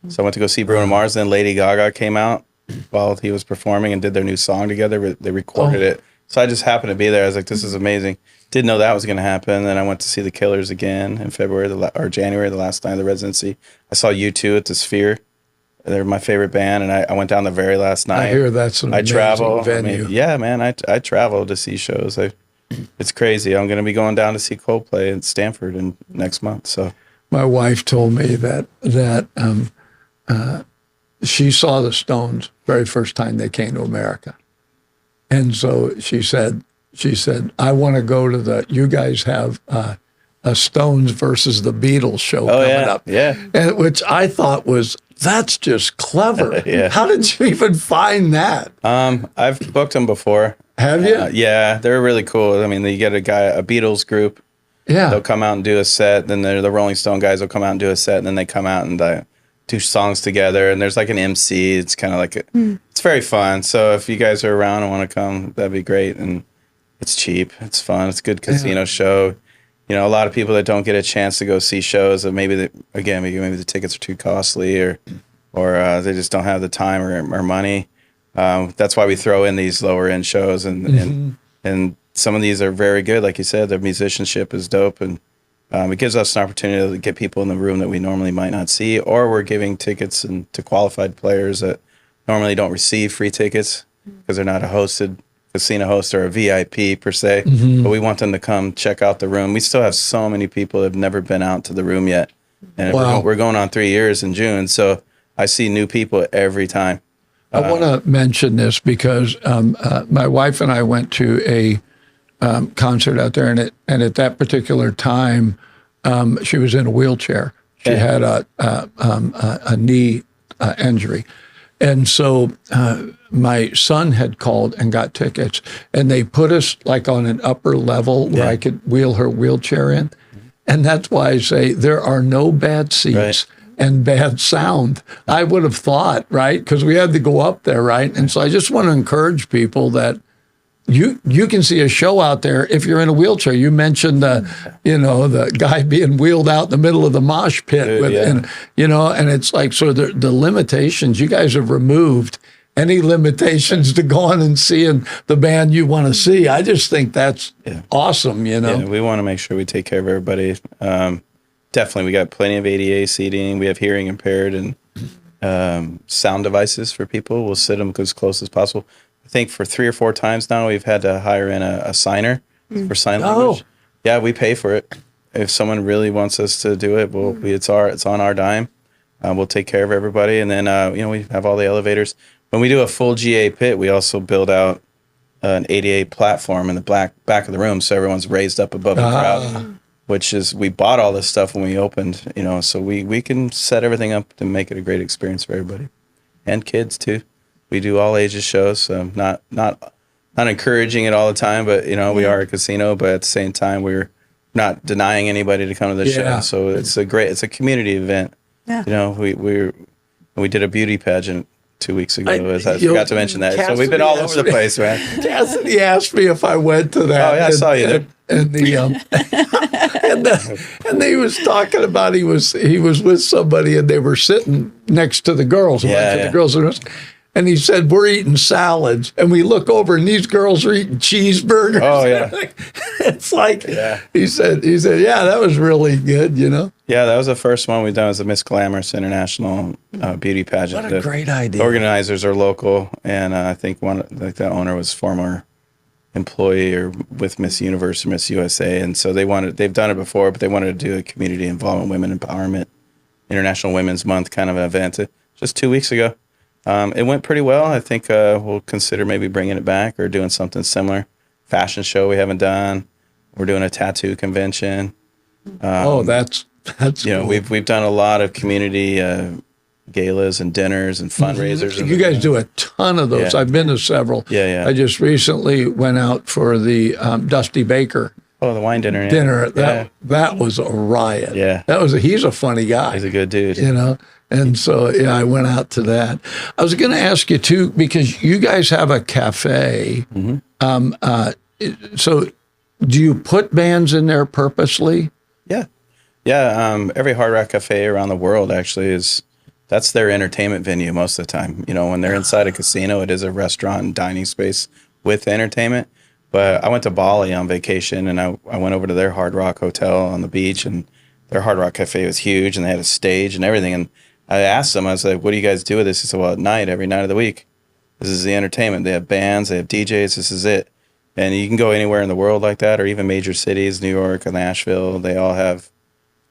So I went to go see Bruno Mars. Then Lady Gaga came out while he was performing and did their new song together. They recorded it. So I just happened to be there. I was like, this is amazing. Didn't know that was going to happen. Then I went to see the Killers again in February or January, the last night of the residency. I saw U2 at the Sphere. They're my favorite band, and I went down the very last night. I hear that's an amazing venue. Yeah, man, I travel to see shows. It's crazy. I'm going to be going down to see Coldplay in Stanford next month. So my wife told me that she saw the Stones very first time they came to America, and so she said, I want to go to you guys have a Stones versus the Beatles show coming up. Yeah. And which I thought that's just clever. Yeah. How did you even find that? I've booked them before. Have you? Yeah, they're really cool. I mean, you get a Beatles group. Yeah. They'll come out and do a set. Then the Rolling Stone guys will come out and do a set. And then they come out and do songs together. And there's like an MC. It's kind of like, it's very fun. So if you guys are around and want to come, that'd be great. And it's cheap. It's fun. It's a good casino show. A lot of people that don't get a chance to go see shows, maybe the tickets are too costly or they just don't have the time or money. That's why we throw in these lower end shows, and some of these are very good. Like you said, their musicianship is dope, and it gives us an opportunity to get people in the room that we normally might not see, or we're giving tickets to qualified players that normally don't receive free tickets because they're not a hosted casino host or a VIP per se, but we want them to come check out the room. We still have so many people that have never been out to the room yet, and we're going on 3 years in June, so I see new people every time. I want to mention this because my wife and I went to a concert out there, and at that particular time, she was in a wheelchair. She had a knee injury. And so my son had called and got tickets, and they put us like on an upper level where I could wheel her wheelchair in. And that's why I say there are no bad seats and bad sound. I would have thought, right? Because we had to go up there, right? And so I just want to encourage people that you can see a show out there if you're in a wheelchair. You mentioned the guy being wheeled out in the middle of the mosh pit, and it's like, so the limitations, you guys have removed any limitations to going and seeing the band you want to see. I just think that's awesome, Yeah, we want to make sure we take care of everybody. Definitely, we got plenty of ADA seating. We have hearing impaired and sound devices for people. We'll sit them as close as possible. I think for 3 or 4 times now, we've had to hire in a signer for sign language. Yeah, we pay for it. If someone really wants us to do it, it's on our dime. We'll take care of everybody. And then, we have all the elevators. When we do a full GA pit, we also build out an ADA platform in the back of the room, so everyone's raised up above the crowd, which is, we bought all this stuff when we opened, so we can set everything up to make it a great experience for everybody. And kids, too. We do all ages shows, so not encouraging it all the time, but we are a casino, but at the same time we're not denying anybody to come to the show. So it's a community event. Yeah. We did a beauty pageant 2 weeks ago. I forgot to mention that. So we've been all over the place, man. Cassidy asked me if I went to that. Oh yeah, I saw you there. And he was talking about he was with somebody and they were sitting next to the girls. The girls. And he said, we're eating salads. And we look over and these girls are eating cheeseburgers. Oh, yeah. It's like, Yeah. he said, yeah, that was really good, you know? Yeah, that was the first one we've done. As a Miss Glamorous International Beauty Pageant. What a great idea. The organizers are local, and I think the owner was former employee or with Miss Universe or Miss USA, and so they've done it before, but they wanted to do a community involvement, women empowerment, International Women's Month kind of event just 2 weeks ago. It went pretty well. I think we'll consider maybe bringing it back or doing something similar. Fashion show we haven't done. We're doing a tattoo convention. That's cool. We've done a lot of community galas and dinners and fundraisers. You guys do a ton of those. Yeah. I've been to several. Yeah. I just recently went out for the Dusty Baker the wine dinner. That was a riot. Yeah. He's a funny guy. He's a good dude. You know? And so, I went out to that. I was going to ask you too, because you guys have a cafe. So do you put bands in there purposely? Yeah. Every Hard Rock Cafe around the world actually that's their entertainment venue most of the time. You know, when they're inside a casino, it is a restaurant and dining space with entertainment. But I went to Bali on vacation, and I went over to their Hard Rock Hotel on the beach, and their Hard Rock Cafe was huge, and they had a stage and everything. And I asked them, I was like, what do you guys do with this? He said, well, at night, every night of the week, this is the entertainment. They have bands, they have DJs, this is it. And you can go anywhere in the world like that, or even major cities, New York and Nashville. They all have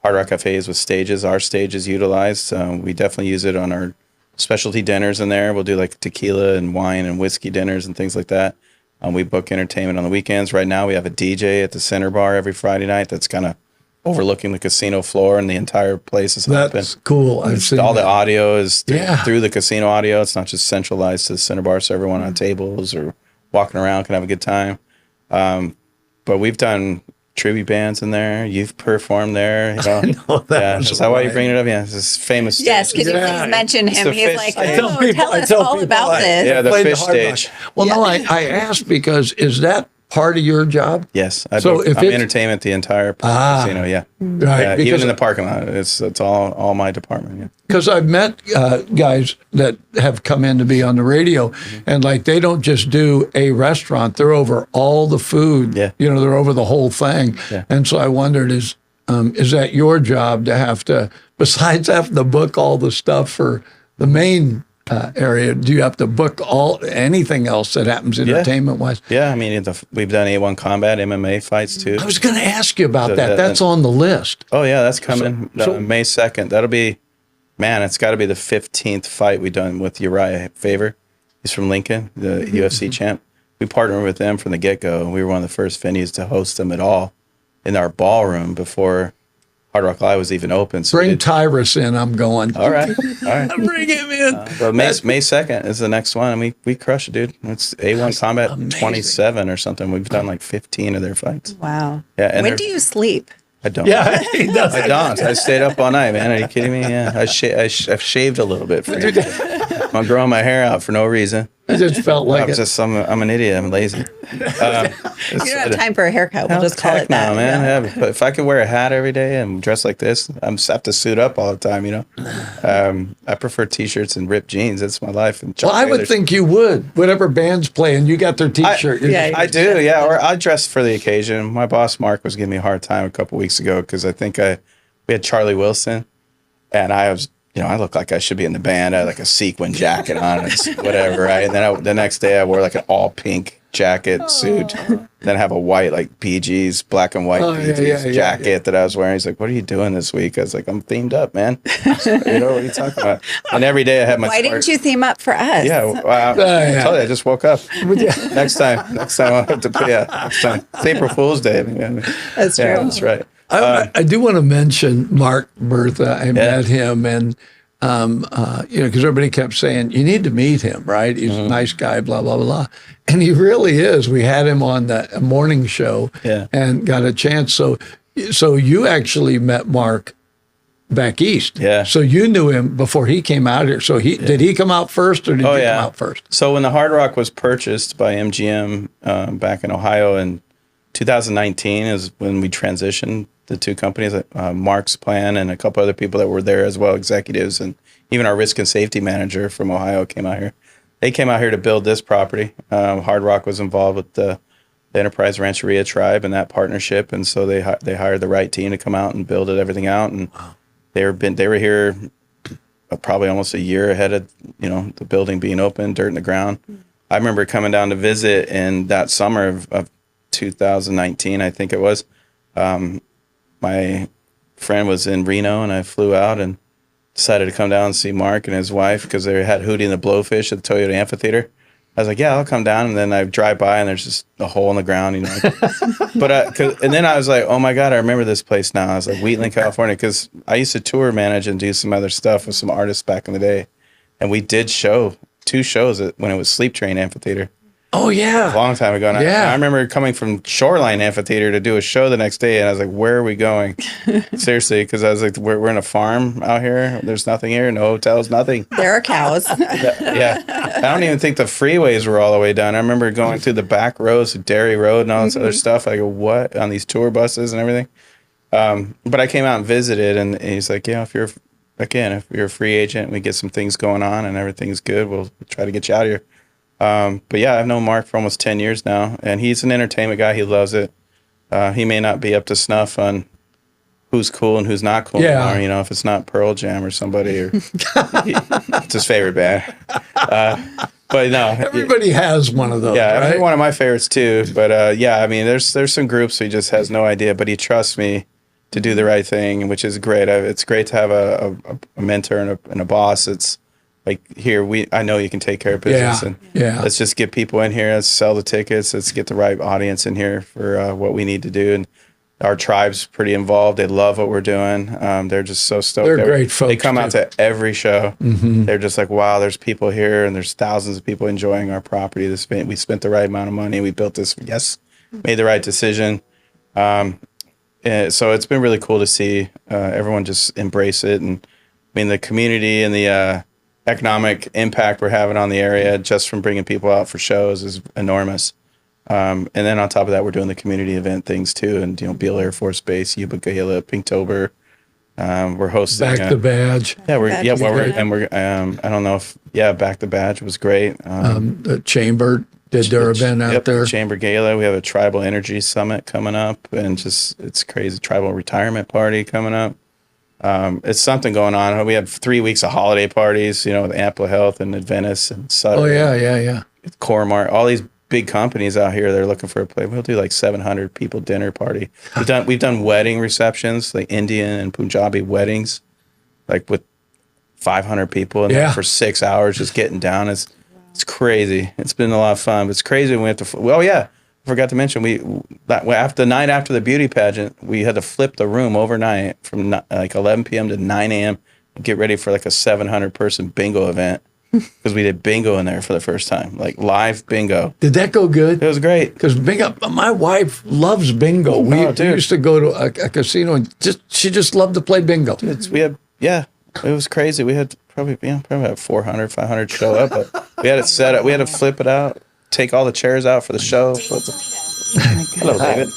Hard Rock Cafes with stages. Our stage is utilized. We definitely use it on our specialty dinners in there. We'll do like tequila and wine and whiskey dinners and things like that. We book entertainment on the weekends. Right now, we have a DJ at the Center Bar every Friday night that's kind of overlooking the casino floor, and the entire place is open. That's cool. I've seen all that. the audio is through the casino audio. It's not just centralized to the Center Bar, so everyone on tables or walking around can have a good time. But we've done tribute bands in there. You've performed there. You know? I know that. Is that why you bring it up? Yeah, it's this famous stage. Yes, can you please mention him? the He's fish like, stage. tell us all about this. Yeah, the Played fish Hard Rock. stage. Well, no, I asked because is that part of your job? Yes, So so if I'm it's- entertainment the entire casino. Yeah, Right. yeah, because even in the parking lot, it's all my department. Yeah. Because I've met guys that have come in to be on the radio, and like they don't just do a restaurant; they're over all the food. Yeah. You know, they're over the whole thing. Yeah. And so I wondered, is that your job to have to, besides having to book all the stuff for the main area, do you have to book anything else that happens entertainment wise? Yeah, I mean, we've done A1 Combat MMA fights too. I was going to ask you about So that. That's on the list. Oh yeah, that's coming So- May 2nd. That'll be, man, it's got to be the 15th fight we've done with Uriah Faber. He's from Lincoln, the UFC champ. We partnered with them from the get-go. We were one of the first venues to host them at all in our ballroom before Hard Rock Live was even open. So Bring Tyrus in. I'm going. all right. Bring him in. Well, May 2nd is the next one, and we crush it, dude. It's A1 Combat amazing. 27 or something. We've done like 15 of their fights. Wow. Yeah, and When they're- do you sleep? I don't. Yeah, he does. I don't. I stayed up all night, man. Are you kidding me? Yeah, I've shaved a little bit for you. I'm growing my hair out for no reason. I just felt like I'm an idiot. I'm lazy. You don't have time for a haircut. We'll just call it that. No, man. Yeah, but if I could wear a hat every day and dress like this, I'm have to suit up all the time. You know, I prefer t-shirts and ripped jeans. That's my life. And Well, I would think you would. Whatever band's playing, you got their T-shirt. I do, yeah. Or I dress for the occasion. My boss Mark was giving me a hard time a couple weeks ago because I think we had Charlie Wilson, and I was, I look like I should be in the band. I had like a sequin jacket on, and whatever, right? And then the next day I wore like an all pink jacket suit. Then I have a white like BG's black and white BG's jacket that I was wearing. He's like, "What are you doing this week?" I was like, "I'm themed up, man." What are you talking about? And every day I have my. Why didn't you theme up for us? Yeah, I told you, I just woke up. Next time I'll have to put next time. It's April Fool's Day. That's true. That's right. I do want to mention Mark Bertha. I met him, and because everybody kept saying you need to meet him, right? He's a nice guy, blah blah blah, and he really is. We had him on the morning show, and got a chance. So you actually met Mark back east, So you knew him before he came out here. So did he come out first, or did you come out first? So when the Hard Rock was purchased by MGM back in Ohio in 2019 is when we transitioned the two companies, Mark's plan and a couple other people that were there as well, executives, and even our risk and safety manager from Ohio came out here. they came out here to build this property. Hard Rock was involved with the Enterprise Rancheria Tribe and that partnership, and so they hired the right team to come out and build everything out. And they were here probably almost a year ahead of the building being open, dirt in the ground. I remember coming down to visit in that summer of 2019, I think it was. My friend was in Reno, and I flew out and decided to come down and see Mark and his wife because they had Hootie and the Blowfish at the Toyota Amphitheater. I was like, yeah, I'll come down. And then I drive by and there's just a hole in the ground, and then I was like, oh my God, I remember this place now. I was like, Wheatland, California, because I used to tour manage and do some other stuff with some artists back in the day. And we did two shows when it was Sleep Train Amphitheater. Oh, yeah. A long time ago. And yeah. I remember coming from Shoreline Amphitheater to do a show the next day. And I was like, where are we going? Seriously, because I was like, we're in a farm out here. There's nothing here. No hotels, nothing. There are cows. Yeah. I don't even think the freeways were all the way done. I remember going through the back roads, Dairy Road and all this other stuff. I go, what? On these tour buses and everything. But I came out and visited. And he's like, yeah, if you're a free agent and we get some things going on and everything's good, we'll try to get you out of here. But yeah, I've known Mark for almost 10 years now, and he's an entertainment guy. He loves it. He may not be up to snuff on who's cool and who's not cool anymore. If it's not Pearl Jam or somebody, or it's his favorite band. But no, everybody has one of those. Yeah, right? One of my favorites too. But yeah, I mean, there's some groups he just has no idea, but he trusts me to do the right thing, which is great. It's great to have a mentor and a boss. It's like, here, I know you can take care of business, and let's just get people in here. Let's sell the tickets. Let's get the right audience in here for what we need to do. And our tribe's pretty involved. They love what we're doing. They're just so stoked. They're great folks. They come out to every show. Mm-hmm. They're just like, wow, there's people here, and there's thousands of people enjoying our property. We spent the right amount of money. We built this. Yes, made the right decision. So it's been really cool to see everyone just embrace it. And I mean, the community and the economic impact we're having on the area just from bringing people out for shows is enormous. And then on top of that, we're doing the community event things too. And, Beale Air Force Base, Yuba Gala, Pinktober. We're hosting Back the Badge. Yeah, I don't know if Back the Badge was great. The Chamber did their event out there. Chamber Gala. We have a Tribal Energy Summit coming up, and it's crazy. Tribal Retirement Party coming up. It's something going on. We have 3 weeks of holiday parties, with Ampla Health and Adventist and Sutter. Oh, yeah. Cormart, all these big companies out here, they're looking for a place. We'll do like 700 people dinner party. We've done wedding receptions, like Indian and Punjabi weddings, like with 500 people in there for 6 hours just getting down. It's crazy. It's been a lot of fun. But it's crazy when we have to. I forgot to mention the night after the beauty pageant, we had to flip the room overnight from like 11 p.m. to 9 a.m. and get ready for like a 700-person bingo event because we did bingo in there for the first time, like live bingo. Did that go good? It was great. Because bingo, my wife loves bingo. We used to go to a casino and she just loved to play bingo. Dude, it was crazy. We had probably had 400, 500 show up, but we had it set up. We had to flip it out. Take all the chairs out for the show. Hello, David.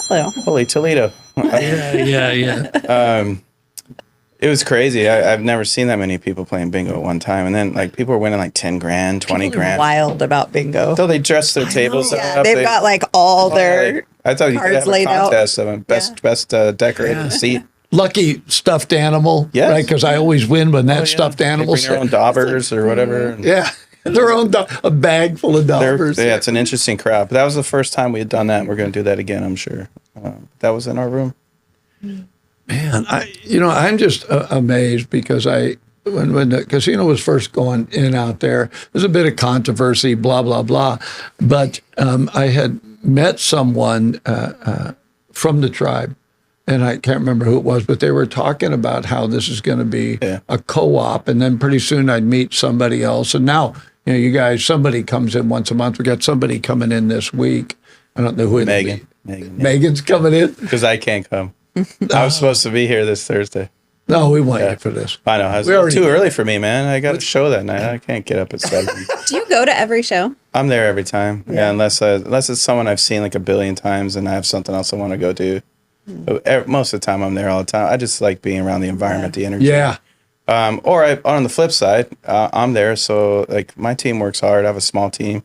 Hello. Holy Toledo. Yeah. It was crazy. I've never seen that many people playing bingo at one time. And then like people were winning like 10 grand, 20 grand. Wild about bingo. So they dress their tables up. They've got like all their I thought you could have a contest of them. Best decorated seat. Lucky stuffed animal, right? Because I always win when that stuffed animal. Bring their own daubers or whatever. Yeah. Their own a bag full of dollars. Yeah, it's an interesting crowd. But that was the first time we had done that. And we're going to do that again, I'm sure. That was in our room. Man, I'm just amazed because when the casino was first going in out there was a bit of controversy, blah blah blah. But I had met someone from the tribe, and I can't remember who it was, but they were talking about how this is going to be a co-op, and then pretty soon I'd meet somebody else, and now. You guys, somebody comes in once a month. We got somebody coming in this week. I don't know who it is. Megan's coming in. Because I can't come. I was supposed to be here this Thursday. No, we want you for this. I know. It's too early for me, man. I got a show that night. I can't get up at 7. Do you go to every show? I'm there every time. Yeah, unless it's someone I've seen like a billion times and I have something else I want to go do. Most of the time I'm there all the time. I just like being around the environment, the energy. Yeah. On the flip side, I'm there. So like my team works hard. I have a small team.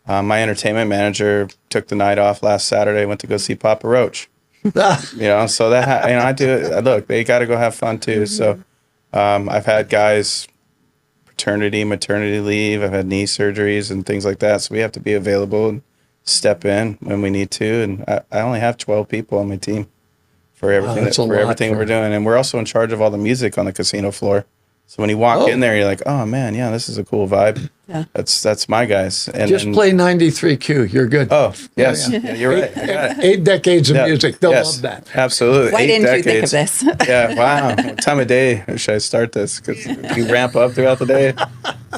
My entertainment manager took the night off last Saturday, went to go see Papa Roach. So that, I do it. Look, they got to go have fun too. So I've had guys paternity, maternity leave. I've had knee surgeries and things like that. So we have to be available and step in when we need to. And I only have 12 people on my team for everything we're doing. And we're also in charge of all the music on the casino floor. So when you walk in there, you're like, oh man, yeah, this is a cool vibe. Yeah. That's my guys. And just play 93Q. You're good. Oh, yes. Yeah, you're right. I got it. 8 decades of music. They'll love that. Absolutely. Why didn't you think of this? Yeah, wow. What time of day should I start this? Because you ramp up throughout the day.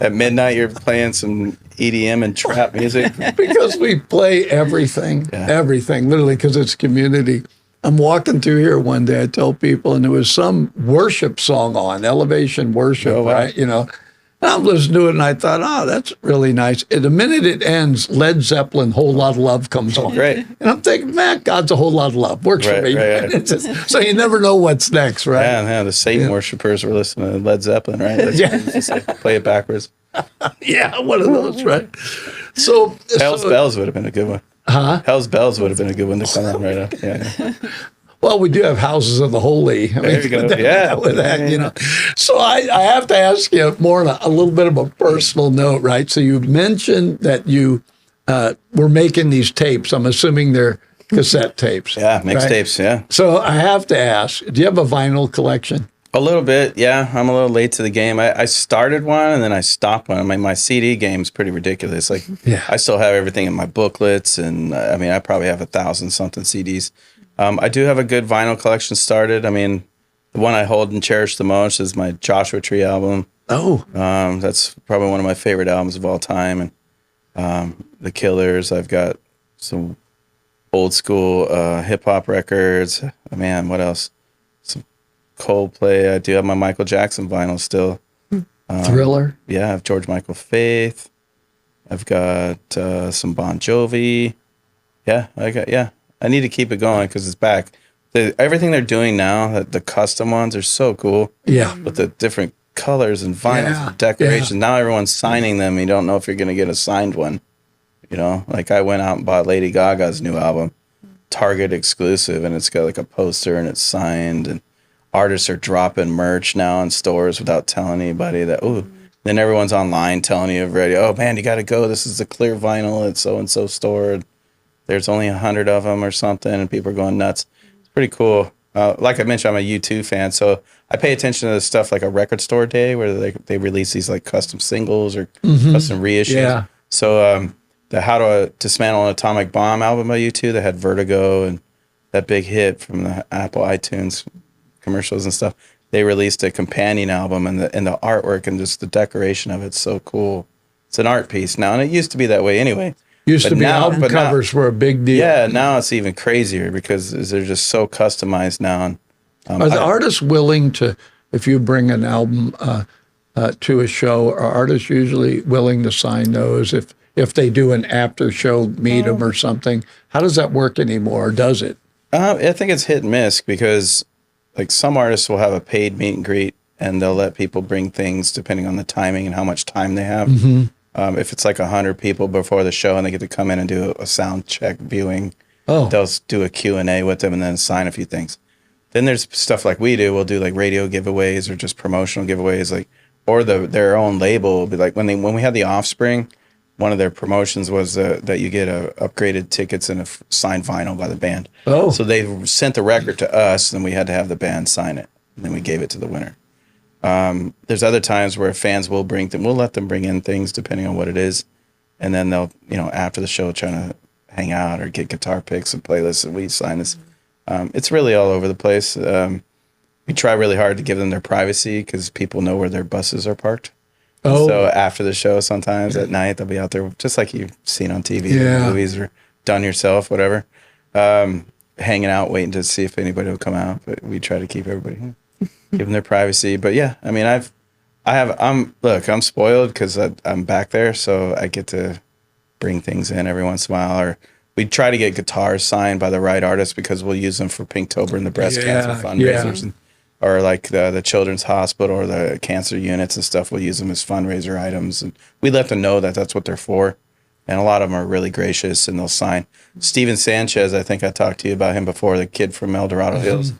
At midnight, you're playing some EDM and trap music. Because we play everything, literally, because it's community. I'm walking through here one day, I tell people, and there was some worship song on, Elevation Worship, right? And I'm listening to it, and I thought, that's really nice. And the minute it ends, Led Zeppelin, Whole Lot of Love comes on. Great. And I'm thinking, man, God's a whole lot of love. Works for me. Right. So you never know what's next, right? Yeah, the Satan worshipers were listening to Led Zeppelin, right? Just like, play it backwards. Yeah, one of those, right? So Hell's Bells would have been a good one. Huh? Hell's Bells would have been a good one to come on right now. Yeah. Well, we do have Houses of the Holy. There you go. With that. So I have to ask you more on a little bit of a personal note, right? So you mentioned that you were making these tapes. I'm assuming they're cassette tapes. Yeah, mixtapes, right? Yeah. So I have to ask, do you have a vinyl collection? A little bit, yeah. I'm a little late to the game. I started one and then I stopped one. I mean, my CD game's pretty ridiculous. Like, I still have everything in my booklets, and I probably have 1,000-something CDs. I do have a good vinyl collection started. I mean, the one I hold and cherish the most is my Joshua Tree album. Oh. That's probably one of my favorite albums of all time. And The Killers, I've got some old school hip-hop records. Man, what else? Some Coldplay. I do have my Michael Jackson vinyl still. Thriller. Yeah, I have George Michael Faith. I've got some Bon Jovi. I need to keep it going because it's back. Everything they're doing now, the custom ones are so cool. Yeah. With the different colors and vinyls and decorations. Yeah. Now everyone's signing them. You don't know if you're going to get a signed one. Like I went out and bought Lady Gaga's new album, Target exclusive, and it's got like a poster and it's signed, and artists are dropping merch now in stores without telling anybody that, then everyone's online telling you already, oh man, you got to go. This is the clear vinyl at so-and-so store. There's only 100 of them or something, and people are going nuts. It's pretty cool. Like I mentioned, I'm a U2 fan, so I pay attention to this stuff like a record store day where they release these like custom singles or custom reissues. Yeah. So the How to Dismantle an Atomic Bomb album by U2 that had Vertigo and that big hit from the Apple iTunes commercials and stuff, they released a companion album, and the artwork and just the decoration of it's so cool. It's an art piece now, and it used to be that way anyway. Used to be album covers were a big deal. Yeah, now it's even crazier because they're just so customized now. Are the artists willing to, if you bring an album to a show, are artists usually willing to sign those if they do an after show meet 'em or something? How does that work anymore, or does it? I think it's hit and miss because like some artists will have a paid meet and greet and they'll let people bring things depending on the timing and how much time they have. If it's like 100 people before the show and they get to come in and do a sound check viewing, they'll do a Q&A with them and then sign a few things. Then there's stuff like we do. We'll do like radio giveaways or just promotional giveaways, or their own label will be like when we had the Offspring, one of their promotions was that you get upgraded tickets and a signed vinyl by the band. Oh, so they sent the record to us, and we had to have the band sign it, and then we gave it to the winner. There's other times where fans will we'll let them bring in things depending on what it is. And then they'll, after the show, trying to hang out or get guitar picks and playlists, and we sign this. It's really all over the place. We try really hard to give them their privacy because people know where their buses are parked. Oh. So after the show, sometimes at night, they'll be out there just like you've seen on TV, movies, or done yourself, whatever, hanging out, waiting to see if anybody will come out. But we try to keep everybody give them their privacy. But yeah, I mean, I'm spoiled because I'm back there, so I get to bring things in every once in a while. Or we try to get guitars signed by the right artist because we'll use them for Pinktober and the breast cancer fundraisers and or like the children's hospital or the cancer units and stuff. We'll use them as fundraiser items, and we let them know that that's what they're for. And a lot of them are really gracious, and they'll sign. Steven Sanchez, I think I talked to you about him before, the kid from El Dorado Hills.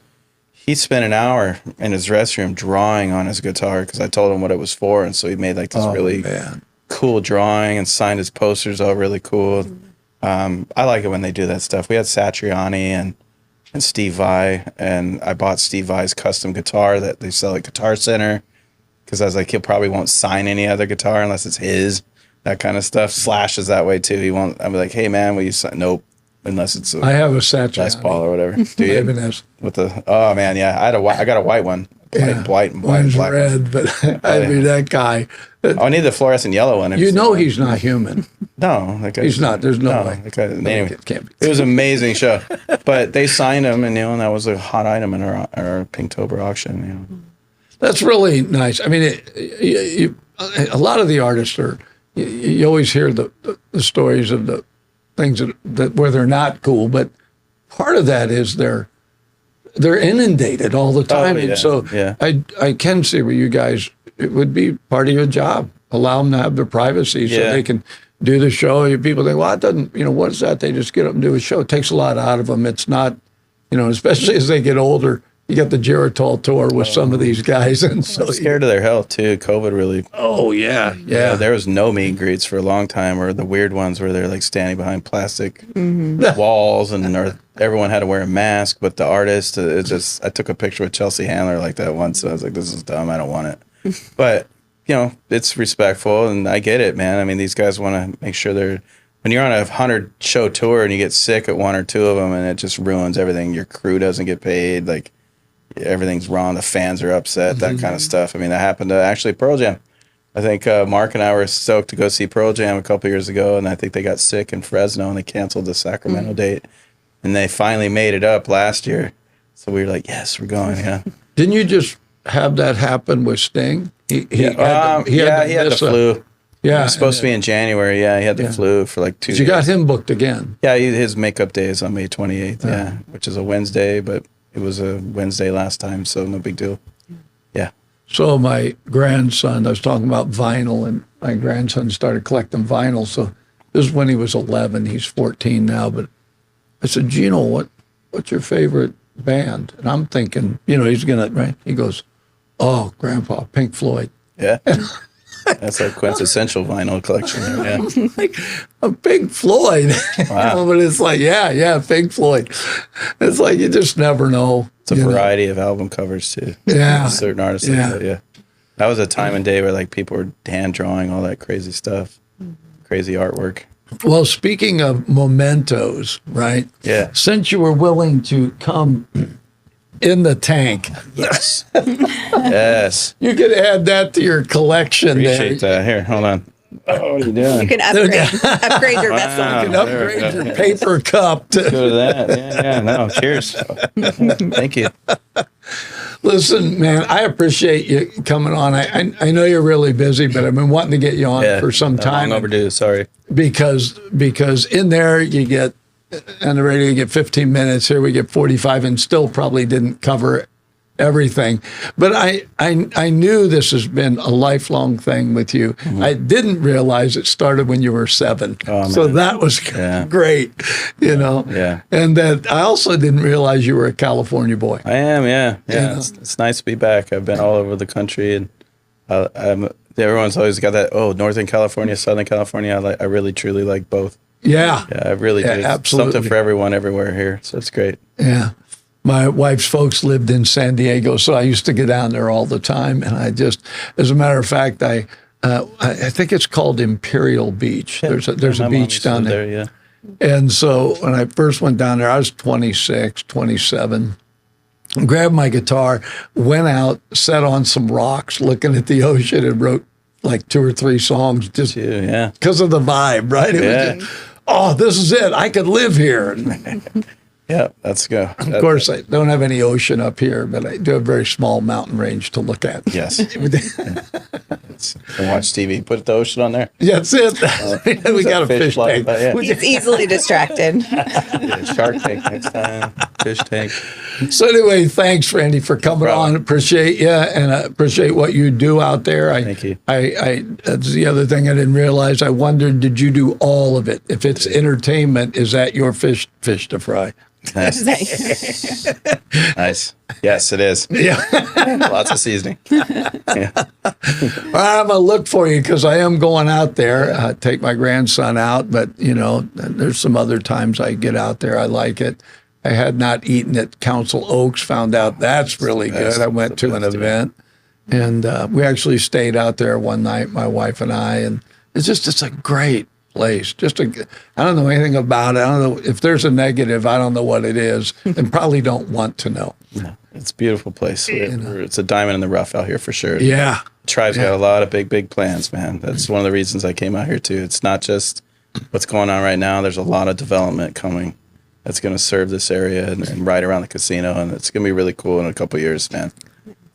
He spent an hour in his restroom drawing on his guitar because I told him what it was for, and so he made like this cool drawing and signed his posters all really cool. I like it when they do that stuff. We had Satriani and Steve Vai, and I bought Steve Vai's custom guitar that they sell at Guitar Center because I was like, he'll probably won't sign any other guitar unless it's his. That kind of stuff. Slash is that way too. He won't. I'm like, hey man, will you sign? Nope. Unless it's I have a Satriani. Les Paul or whatever. Do you? With the man, yeah. I got a white one. White and black. Red, but I mean that guy. I need the fluorescent yellow one. You know he's not human. No, he's not. There's no way. Anyway, it was an amazing show. But they signed him, and and that was a hot item in our Pinktober auction. That's really nice. I mean, a lot of the artists are. You always hear the stories of the things that where they're not cool, but part of that is they're inundated all the time, and so I can see where you guys, it would be part of your job. Allow them to have their privacy so they can do the show. People think, well, it doesn't, what is that? They just get up and do a show. It takes a lot out of them. It's not, especially as they get older. You got the Geritol tour with some of these guys, and so I'm scared of their health too. COVID really. Oh yeah. There was no meet and greets for a long time, or the weird ones where they're like standing behind plastic walls, and everyone had to wear a mask. But the artist, I took a picture with Chelsea Handler like that once. So I was like, this is dumb. I don't want it. But it's respectful, and I get it, man. I mean, these guys want to make sure they're. When you're on a 100-show tour and you get sick at one or two of them, and it just ruins everything. Your crew doesn't get paid. Like. Everything's wrong. The fans are upset, that kind of stuff. I mean, that happened to actually Pearl Jam. I think Mark and I were stoked to go see Pearl Jam a couple years ago, and I think they got sick in Fresno, and they canceled the Sacramento date. And they finally made it up last year. So we were like, yes, we're going, Didn't you just have that happen with Sting? He had the flu. Yeah. It was supposed to be in January. Yeah, he had the flu for like 2 days. You got him booked again. Yeah, his makeup day is on May 28th, which is a Wednesday, but it was a Wednesday last time, so no big deal. Yeah. So my grandson, I was talking about vinyl, and my grandson started collecting vinyl. So this is when he was 11. He's 14 now. But I said, Gino, what's your favorite band? And I'm thinking, he's going to, right? He goes, oh, Grandpa, Pink Floyd. Yeah. That's a quintessential vinyl collection there, yeah. Like a Pink Floyd. Wow. But it's like, yeah, Pink Floyd. It's like you just never know. It's a variety of album covers too. Yeah. Certain artists like that, yeah. That was a time and day where like people were hand drawing all that crazy stuff. Crazy artwork. Well, speaking of mementos, right? Yeah. Since you were willing to come in the tank. Yes. Yes. You could add that to your collection. Appreciate that. Here, hold on. Oh, what are you doing? You can upgrade your vessel. You can upgrade your paper cup. Go to that. Yeah, no, cheers. Thank you. Listen, man, I appreciate you coming on. I know you're really busy, but I've been wanting to get you on for some time. Long overdue, sorry. Because in there you get, on the radio you get 15 minutes, here we get 45, and still probably didn't cover everything. But I knew this has been a lifelong thing with you. Mm-hmm. I didn't realize it started when you were 7. Oh, so that was great, Yeah. And that I also didn't realize you were a California boy. I am, yeah. It's nice to be back. I've been all over the country, and everyone's always got that, Northern California, Southern California. I really, truly like both. Yeah. Yeah, I really do. Absolutely. Something for everyone everywhere here. So it's great. Yeah. My wife's folks lived in San Diego, so I used to get down there all the time. And I just, as a matter of fact, I think it's called Imperial Beach. Yeah. There's a beach down there. Yeah. And so when I first went down there, I was 26, 27. Grabbed my guitar, went out, sat on some rocks looking at the ocean, and wrote like 2 or 3 songs just because of the vibe, right? It was just, this is it. I could live here. Yeah, let's go. Of course, I don't have any ocean up here, but I do have a very small mountain range to look at. Yes. And watch TV. Put the ocean on there. Yeah, that's it. We got a fish tank. Yeah. He's easily distracted. Yeah, Shark Tank next time. Fish tank. So anyway, thanks, Randy, for coming on. Appreciate you, and I appreciate what you do out there. Thank you. That's the other thing I didn't realize. I wondered, did you do all of it? If it's entertainment, is that your fish to fry? Nice. Nice. Yes, it is. Yeah. Lots of seasoning. Yeah. I'm going to look for you because I am going out there, take my grandson out. But, there's some other times I get out there. I like it. I had not eaten at Council Oaks, found out that's really good. I went to an event, and we actually stayed out there one night, my wife and I, and it's a great place. I don't know anything about it. I don't know if there's a negative. I don't know what it is, and probably don't want to know. No, it's a beautiful place. It's a diamond in the rough out here for sure. Yeah. Tribe's got a lot of big plans, man. That's one of the reasons I came out here too. It's not just what's going on right now. There's a lot of development coming that's going to serve this area and right around the casino, and it's going to be really cool in a couple of years, man.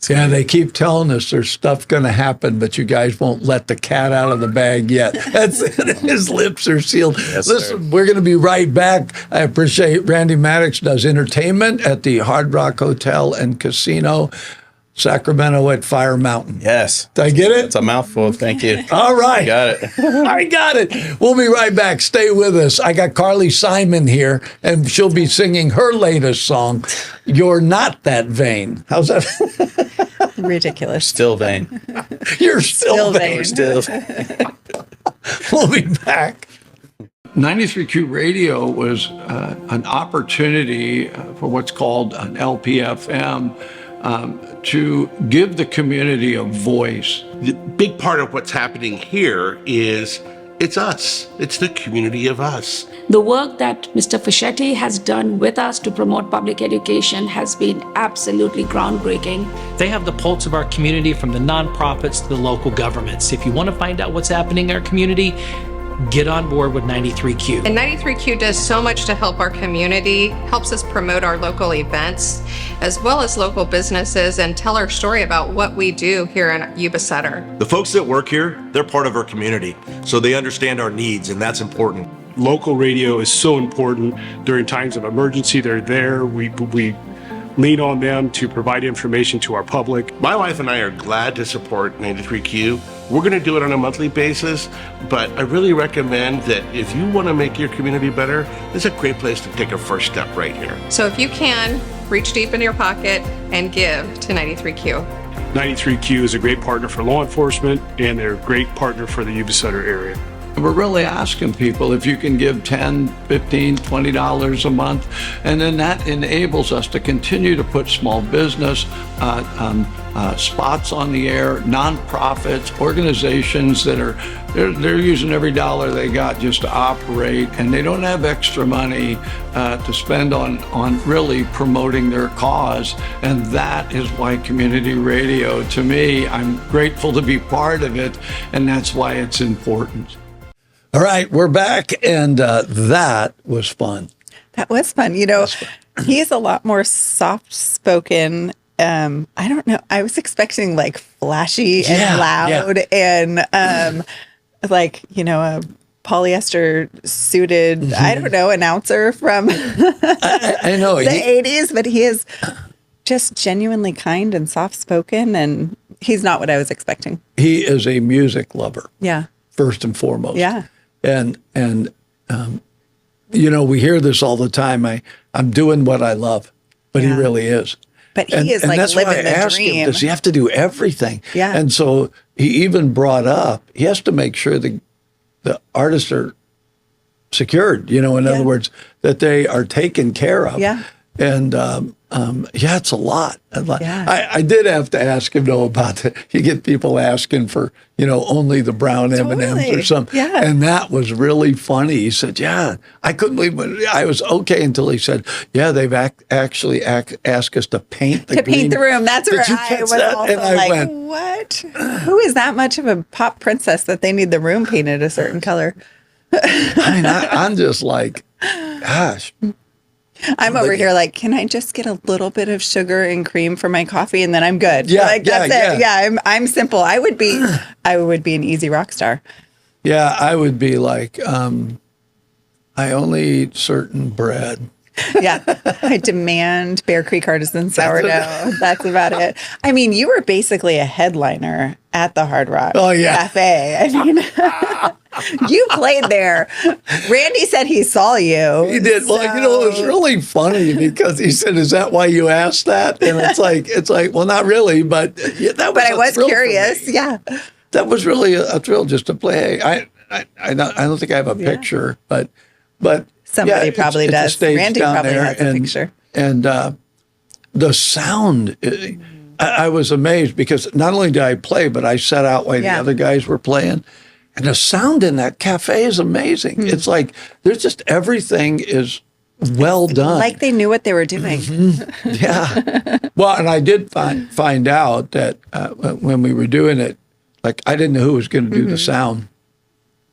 Yeah, they keep telling us there's stuff going to happen, but you guys won't let the cat out of the bag yet. That's it. His lips are sealed. Yes, Listen, sir. we're going to be right back. I appreciate Randy Maddocks does entertainment at the Hard Rock Hotel and Casino, Sacramento at Fire Mountain. Yes. Did I get it? It's a mouthful. Thank you. All right. You got it. I got it. We'll be right back. Stay with us. I got Carly Simon here, and she'll be singing her latest song, You're Not That Vain. How's that? Ridiculous. Still vain. You're still vain. We're still We'll be back. 93Q Radio was an opportunity for what's called an LPFM to give the community a voice. The big part of what's happening here is it's us. It's the community of us. The work that Mr. Fischetti has done with us to promote public education has been absolutely groundbreaking. They have the pulse of our community from the nonprofits to the local governments. If you want to find out what's happening in our community, get on board with 93Q. And 93Q does so much to help our community, helps us promote our local events, as well as local businesses, and tell our story about what we do here in Yuba Sutter. The folks that work here, they're part of our community, so they understand our needs, and that's important. Local radio is so important during times of emergency. They're there. We lean on them to provide information to our public. My wife and I are glad to support 93Q. We're going to do it on a monthly basis, but I really recommend that if you want to make your community better, this is a great place to take a first step right here. So if you can, reach deep into your pocket and give to 93Q. 93Q is a great partner for law enforcement, and they're a great partner for the Yuba Sutter area. We're really asking people if you can give $10, $15, $20 a month, and then that enables us to continue to put small business spots on the air, nonprofits, organizations that are they're using every dollar they got just to operate, and they don't have extra money to spend on really promoting their cause. And that is why community radio, to me, I'm grateful to be part of it, and that's why it's important. All right, we're back, and that was fun. That was fun. He's a lot more soft-spoken. I don't know. I was expecting like flashy and loud and a polyester suited, I don't know, announcer from I know the 80s, but he is just genuinely kind and soft-spoken, and he's not what I was expecting. He is a music lover. Yeah. First and foremost. Yeah. And we hear this all the time. I'm doing what I love, but he really is. But he is like that's living why I the asked dream. him, does he have to do everything? Yeah. And so he even brought up, he has to make sure the artists are secured, in other words, that they are taken care of. Yeah. And it's a lot. Yeah. I did have to ask him about that. You get people asking for, only the brown M&Ms or something. Yeah. And that was really funny. He said, I couldn't believe it. I was okay until he said, they've actually asked us to paint the green. Paint the room. That's where I was also and I went, what? Who is that much of a pop princess that they need the room painted a certain color? I'm just like, gosh. I'm over here like, can I just get a little bit of sugar and cream for my coffee and then I'm good? Yeah, like yeah, that's it. yeah. Yeah, I'm simple. I would be an easy rock star. Yeah, I would be like, I only eat certain bread. Yeah, I demand Bear Creek Artisan sourdough. That's about it. I mean, you were basically a headliner at the Hard Rock Cafe. I mean, you played there. Randy said he saw you. He did. Well, it was really funny because he said, "Is that why you asked that?" And it's like, well, not really, but that was. But I was curious. Yeah, that was really a thrill just to play. I don't think I have a picture, but somebody probably it's does. Randy probably has a picture. And the sound, I was amazed because not only did I play, but I sat out while the other guys were playing. And the sound in that cafe is amazing. It's like there's just everything is well done. Like they knew what they were doing. Yeah. Well, and I did find out that when we were doing it, like I didn't know who was going to do the sound.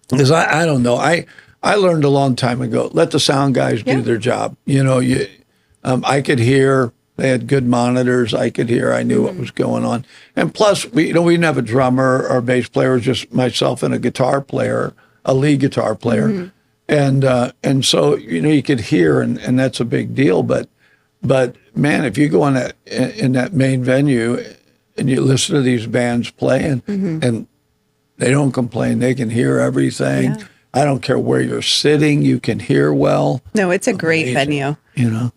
Because I don't know. I learned a long time ago, let the sound guys do their job. I could hear, they had good monitors. I could hear, I knew what was going on. And plus, we didn't have a drummer or a bass player, it was just myself and a guitar player, a lead guitar player. And so, you could hear, and that's a big deal. But man, if you go in that main venue and you listen to these bands playing and they don't complain, they can hear everything. Yeah. I don't care where you're sitting, you can hear well. No, it's a great venue. Yeah.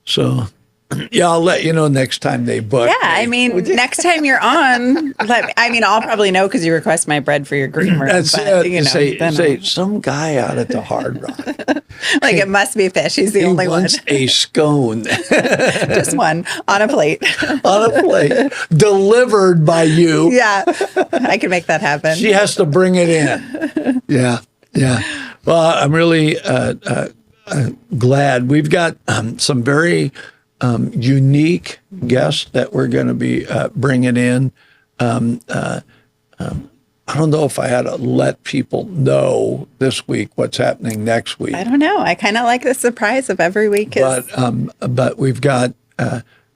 So, I'll let you know next time they book. Yeah, I mean, next time you're on, I'll probably know because you request my bread for your green room. That's it. Say some guy out at the Hard Rock. Like it must be Fish. He's the only one. He wants a scone. Just one on a plate. On a plate. Delivered by you. Yeah, I can make that happen. She has to bring it in. Yeah. Well, I'm really glad. We've got some very unique guests that we're going to be bringing in. I don't know if I had to let people know this week what's happening next week. I don't know. I kind of like the surprise of every week. But we've got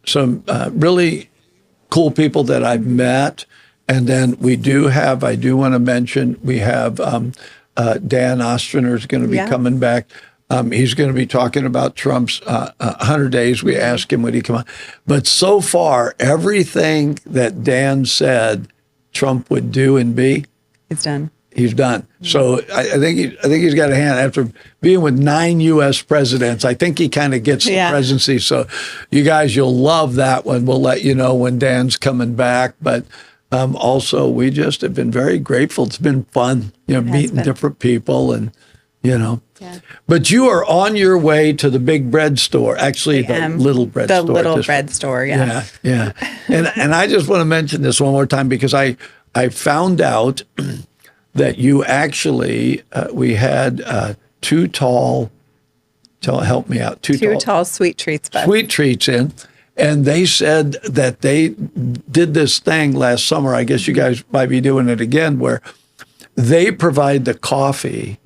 some really cool people that I've met. And then I do want to mention, we have Dan Ostrander is going to be coming back. He's going to be talking about Trump's 100 days. We asked him, would he come on? But so far, everything that Dan said Trump would do and be, he's done. He's done. So I think he's got a hand. After being with 9 U.S. presidents, I think he kind of gets the presidency. So you guys, you'll love that one. We'll let you know when Dan's coming back. But also, we just have been very grateful. It's been fun, meeting different people and, Yeah. But you are on your way to the big bread store. Actually, the little bread store. The little bread store, Yeah. And I just want to mention this one more time because I found out that you actually, we had two tall sweet treats. Sweet treats in. And they said that they did this thing last summer. I guess you guys might be doing it again, where they provide the coffee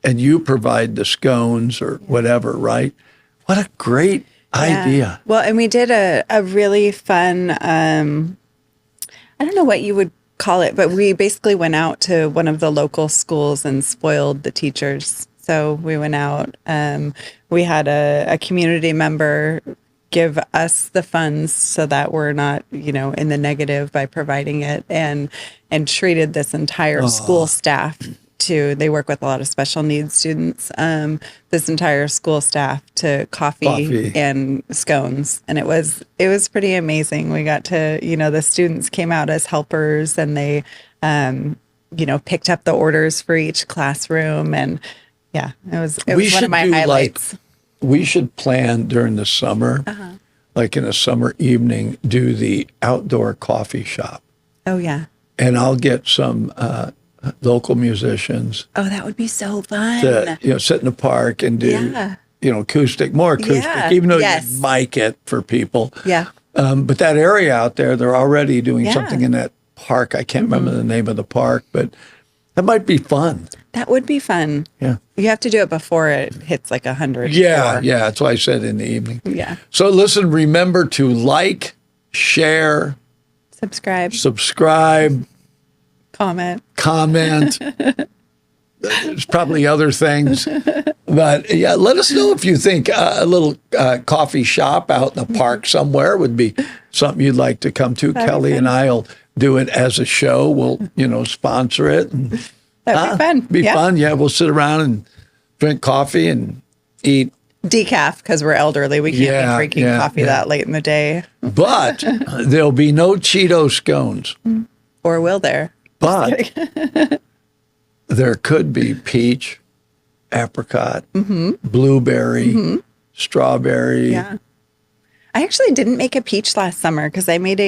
and you provide the scones or whatever, right? What a great idea. Well, and we did a really fun, I don't know what you would call it, but we basically went out to one of the local schools and spoiled the teachers. So we went out, we had a community member give us the funds so that we're not, in the negative by providing it, and treated this entire school staff they work with a lot of special needs students, this entire school staff to coffee and scones. And it was pretty amazing. We got to, the students came out as helpers and they, picked up the orders for each classroom. And it was one of my highlights. We should plan during the summer, like in a summer evening, do the outdoor coffee shop. Oh, yeah. And I'll get some local musicians. Oh, that would be so fun. To, sit in the park and do, more acoustic, even though you mic it for people. Yeah. But that area out there, they're already doing something in that park. I can't remember the name of the park, but That might be fun. That would be fun. Yeah. You have to do it before it hits like 100. Yeah. That's why I said in the evening. Yeah. So listen, remember to like, share, subscribe, comment. There's probably other things. But yeah, let us know if you think a little coffee shop out in the park somewhere would be something you'd like to come to. That'd Kelly be fun. and I will do it as a show. We'll, sponsor it. And, That'd be fun. Be fun. Yeah, we'll sit around and drink coffee and eat. Decaf, because we're elderly. We can't be drinking coffee that late in the day. But there'll be no Cheeto scones. Or will there? But there could be peach, apricot, blueberry, strawberry. Yeah. I actually didn't make a peach last summer because I made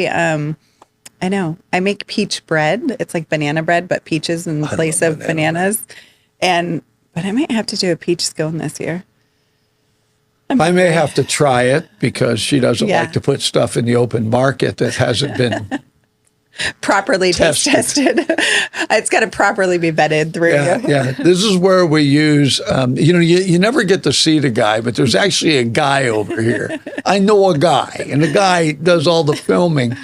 I make peach bread. It's like banana bread, but peaches in place of bananas. But I might have to do a peach scone this year. I may have to try it because she doesn't like to put stuff in the open market that hasn't been properly tested. It's got to properly be vetted through. Yeah. This is where we use, you never get to see the guy, but there's actually a guy over here. I know a guy, and the guy does all the filming.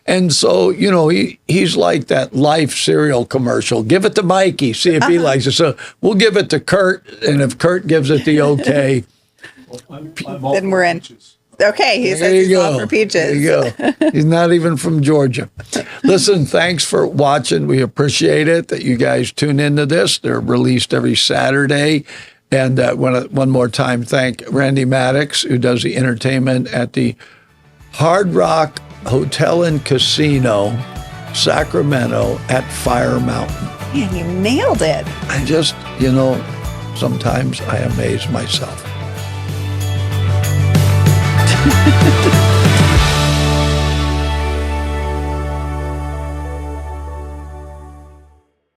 And so, he's like that Life cereal commercial. Give it to Mikey, see if he likes it. So we'll give it to Kurt, and if Kurt gives it the okay, then we're in. Okay, he says he's all for peaches. There you go. He's not even from Georgia. Listen, thanks for watching. We appreciate it that you guys tune into this. They're released every Saturday. And one more time, thank Randy Maddocks, who does the entertainment at the Hard Rock Hotel and Casino, Sacramento at Fire Mountain. Man, you nailed it. I just, sometimes I amaze myself.